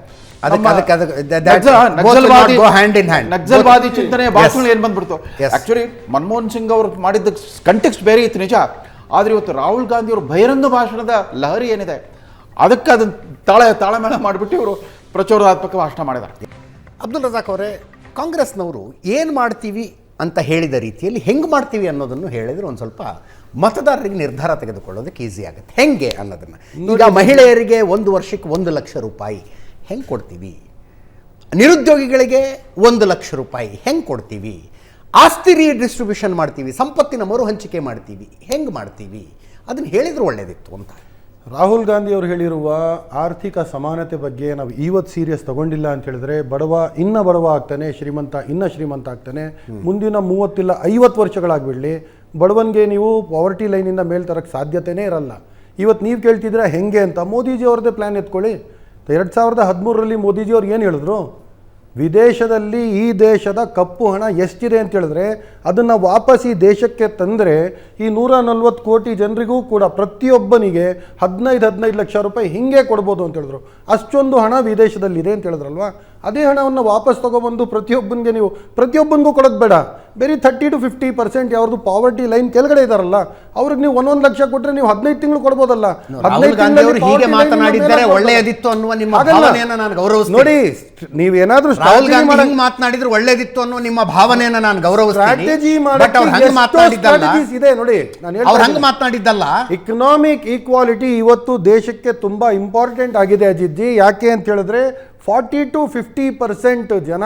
ನಕ್ಸಲ್ವಾದಿ ಚಿಂತನೆಯ ಭಾಷಣ ಏನ್ ಬಂದ್ಬಿಡ್ತು. ಆಕ್ಚುಲಿ ಮನಮೋಹನ್ ಸಿಂಗ್ ಅವರು ಮಾಡಿದ್ದ ಕಂಟೆಕ್ಸ್ಟ್ ಬೇರೆ ಇತ್ತು ನಿಜ, ಆದ್ರೆ ಇವತ್ತು ರಾಹುಲ್ ಗಾಂಧಿ ಅವರು ಬಹಿರಂಗ ಭಾಷಣದ ಲಹರಿ ಏನಿದೆ ಅದಕ್ಕೆ ಅದನ್ನ ತಾಳಮೇಳ ಮಾಡಿಬಿಟ್ಟು ಇವರು ಪ್ರಚೋದನಾತ್ಮಕ ಭಾಷಣ ಮಾಡಿದ್ದಾರೆ. ಅಬ್ದುಲ್ ರಜಾಕ್ ಅವರೇ, ಕಾಂಗ್ರೆಸ್ನವರು ಏನು ಮಾಡ್ತೀವಿ ಅಂತ ಹೇಳಿದ ರೀತಿಯಲ್ಲಿ ಹೆಂಗೆ ಮಾಡ್ತೀವಿ ಅನ್ನೋದನ್ನು ಹೇಳಿದರೆ ಒಂದು ಸ್ವಲ್ಪ ಮತದಾರರಿಗೆ ನಿರ್ಧಾರ ತೆಗೆದುಕೊಳ್ಳೋದಕ್ಕೆ ಈಸಿ ಆಗುತ್ತೆ. ಹೆಂಗೆ ಅನ್ನೋದನ್ನು, ಈಗ ಮಹಿಳೆಯರಿಗೆ 1 ವರ್ಷಕ್ಕೆ 1 ಲಕ್ಷ ರೂಪಾಯಿ ಹೆಂಗೆ ಕೊಡ್ತೀವಿ, ನಿರುದ್ಯೋಗಿಗಳಿಗೆ 1 ಲಕ್ಷ ರೂಪಾಯಿ ಹೆಂಗೆ ಕೊಡ್ತೀವಿ, ಆಸ್ತಿ ರೀಡಿಸ್ಟ್ರಿಬ್ಯೂಷನ್ ಮಾಡ್ತೀವಿ, ಸಂಪತ್ತಿನ ಮರು ಹಂಚಿಕೆ ಮಾಡ್ತೀವಿ, ಹೆಂಗೆ ಮಾಡ್ತೀವಿ, ಅದನ್ನು ಹೇಳಿದ್ರು ಒಳ್ಳೆಯದಿತ್ತು ಅಂತ. ರಾಹುಲ್ ಗಾಂಧಿ ಅವರು ಹೇಳಿರುವ ಆರ್ಥಿಕ ಸಮಾನತೆ ಬಗ್ಗೆ ನಾವು ಇವತ್ತು ಸೀರಿಯಸ್ ತಗೊಂಡಿಲ್ಲ ಅಂತ ಹೇಳಿದ್ರೆ ಬಡವ ಆಗ್ತಾನೆ, ಶ್ರೀಮಂತ ಶ್ರೀಮಂತ ಆಗ್ತಾನೆ. ಮುಂದಿನ 30 ಇಲ್ಲ 50 ವರ್ಷಗಳಾಗ್ಬಿಡಲಿ, ಬಡವನಿಗೆ ನೀವು ಪಾವರ್ಟಿ ಲೈನಿಂದ ಮೇಲ್ ತರಕ್ಕೆ ಸಾಧ್ಯತೆನೇ ಇರಲ್ಲ. ಇವತ್ತು ನೀವು ಕೇಳ್ತಿದ್ರೆ ಹೆಂಗೆ ಅಂತ ಮೋದಿಜಿ ಅವ್ರದ್ದೇ ಪ್ಲ್ಯಾನ್ ಎತ್ಕೊಳ್ಳಿ. 2013ರಲ್ಲಿ ಮೋದಿಜಿಯವ್ರು ಏನು ಹೇಳಿದ್ರು, ವಿದೇಶದಲ್ಲಿ ಈ ದೇಶದ ಕಪ್ಪು ಹಣ ಎಷ್ಟಿದೆ ಅಂತ ಹೇಳಿದ್ರೆ ಅದನ್ನು ವಾಪಸ್ ಈ ದೇಶಕ್ಕೆ ತಂದರೆ ಈ 140 ಕೋಟಿ ಜನರಿಗೂ ಕೂಡ ಪ್ರತಿಯೊಬ್ಬನಿಗೆ 15 ಲಕ್ಷ ರೂಪಾಯಿ ಹಿಂಗೆ ಕೊಡ್ಬೋದು ಅಂತ ಹೇಳಿದ್ರು. ಅಷ್ಟೊಂದು ಹಣ ವಿದೇಶದಲ್ಲಿದೆ ಅಂತ ಹೇಳಿದ್ರಲ್ವಾ, ಅದೇ ಹಣವನ್ನು ವಾಪಸ್ ತೊಗೊಬಂದು ಪ್ರತಿಯೊಬ್ಬನಿಗೂ ಕೊಡೋದು ಬೇಡ, ಬೇರೆ 30 to 50% ಯಾವ್ದು ಪಾವರ್ಟಿ ಲೈನ್ ಕೆಳಗಡೆ ಇದಾರಲ್ಲ ಅವ್ರಿಗೆ ನೀವು 1 ಲಕ್ಷ ಕೊಟ್ಟರೆ ನೀವು 15 ತಿಂಗಳು ಕೊಡ್ಬೋದಲ್ಲ. ರಾಹುಲ್ ಗಾಂಧಿ ಅವರು ಹೀಗೆ ಮಾತನಾಡಿದ್ದಾರೆ ಒಳ್ಳೆಯದಿತ್ತು ಅನ್ನುವ ನಿಮ್ಮ ಭಾವನೆಯನ್ನು ನಾನು ಗೌರವಿಸ್ತೀನಿ. ನೋಡಿ, ನೀವೇನಾದ್ರೂ ರಾಹುಲ್ ಗಾಂಧಿ ಹಿಂಗೆ ಮಾತನಾಡಿದ್ರು ಒಳ್ಳೆಯದಿತ್ತು ಅನ್ನೋ ನಿಮ್ಮ ಭಾವನೆಯನ್ನು ನಾನು ಗೌರವಿಸ್ತೀನಿ. ಬಟ್ ಅವ್ರು ಹಂಗೆ ಮಾತನಾಡಿದ್ದಲ್ಲ, ಇದೆ ನೋಡಿ, ಅವ್ರು ಹಂಗೆ ಮಾತನಾಡಿದ್ದಲ್ಲ. ಇಕನಾಮಿಕ್ ಈಕ್ವಾಲಿಟಿ ಇವತ್ತು ದೇಶಕ್ಕೆ ತುಂಬಾ ಇಂಪಾರ್ಟೆಂಟ್ ಆಗಿದೆ ಅಜಿತ್ಜಿ. ಯಾಕೆ ಅಂತ ಹೇಳಿದ್ರೆ 40 to 50% ಜನ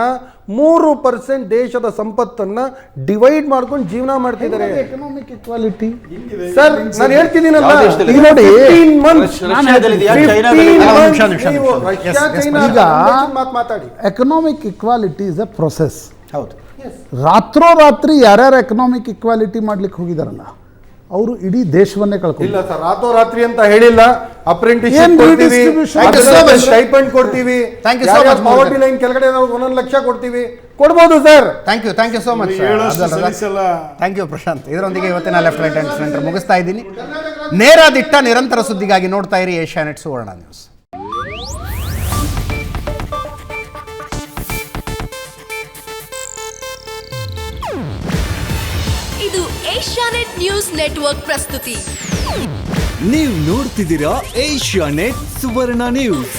3% ದೇಶದ ಸಂಪತ್ತನ್ನ ಡಿವೈಡ್ ಮಾಡ್ಕೊಂಡು ಜೀವನ ಮಾಡ್ತಿದ್ದಾರೆ. ಎಕನಾಮಿಕ್ ಇಕ್ವಾಲಿಟಿ ಸರ್ ನಾನು ಹೇಳ್ತಿದ್ದೀನಲ್ಲ, ಈಗ ನೋಡಿ, 15 months ಮಾತಾಡಿ. Economic equality is A process. ಹೌದು, ರಾತ್ರೋರಾತ್ರಿ ಯಾರ್ಯಾರು ಎಕನಾಮಿಕ್ ಇಕ್ವಾಲಿಟಿ ಮಾಡ್ಲಿಕ್ಕೆ ಹೋಗಿದಾರಲ್ಲ ಅವರು ಇಡೀ ದೇಶವನ್ನೇ ಕಳ್ಕೊಂಡು. ಇಲ್ಲ ಸರ್, ರಾತ್ರೋರಾತ್ರಿ ಅಂತ ಹೇಳಿಲ್ಲ. ಅಪ್ರೆಂಟಿಸ್ಶಿಪ್ ಏನ್ ಕೊಡ್ತೀವಿ, redistribution? ಸ್ಟೈಪಂಡ್ ಕೊಡ್ತೀವಿ, Thank you so much, poverty line ಕೆಳಗಡೆ ನಾವು 1 ಲಕ್ಷ ಕೊಡ್ತೀವಿ, ಕೊಡ್ಬೋದು sir. Thank you so much. Thank you Prashant. ಇದರೊಂದಿಗೆ ಇವತ್ತಿನ ಲೆಫ್ಟ್ ರೈಟ್ ಅಂಡ್ ಸೆಂಟರ್ ಮುಗಿಸ್ತಾ ಇದ್ದೀನಿ. ನೇರ ದಿಟ್ಟ ನಿರಂತರ ಸುದ್ದಿಗಾಗಿ ನೋಡ್ತಾ ಇರಿ ಏಷ್ಯಾನೆಟ್ ಸುವರ್ಣ ನ್ಯೂಸ್. ಇದು ಏಷ್ಯಾನೆಟ್ ನ್ಯೂಸ್ ನೆಟ್ವರ್ಕ್ ಪ್ರಸ್ತುತಿ. ನೀವು ನೋಡ್ತಿದ್ದೀರಾ ಏಷ್ಯಾನೆಟ್ ಸುವರ್ಣ ನ್ಯೂಸ್.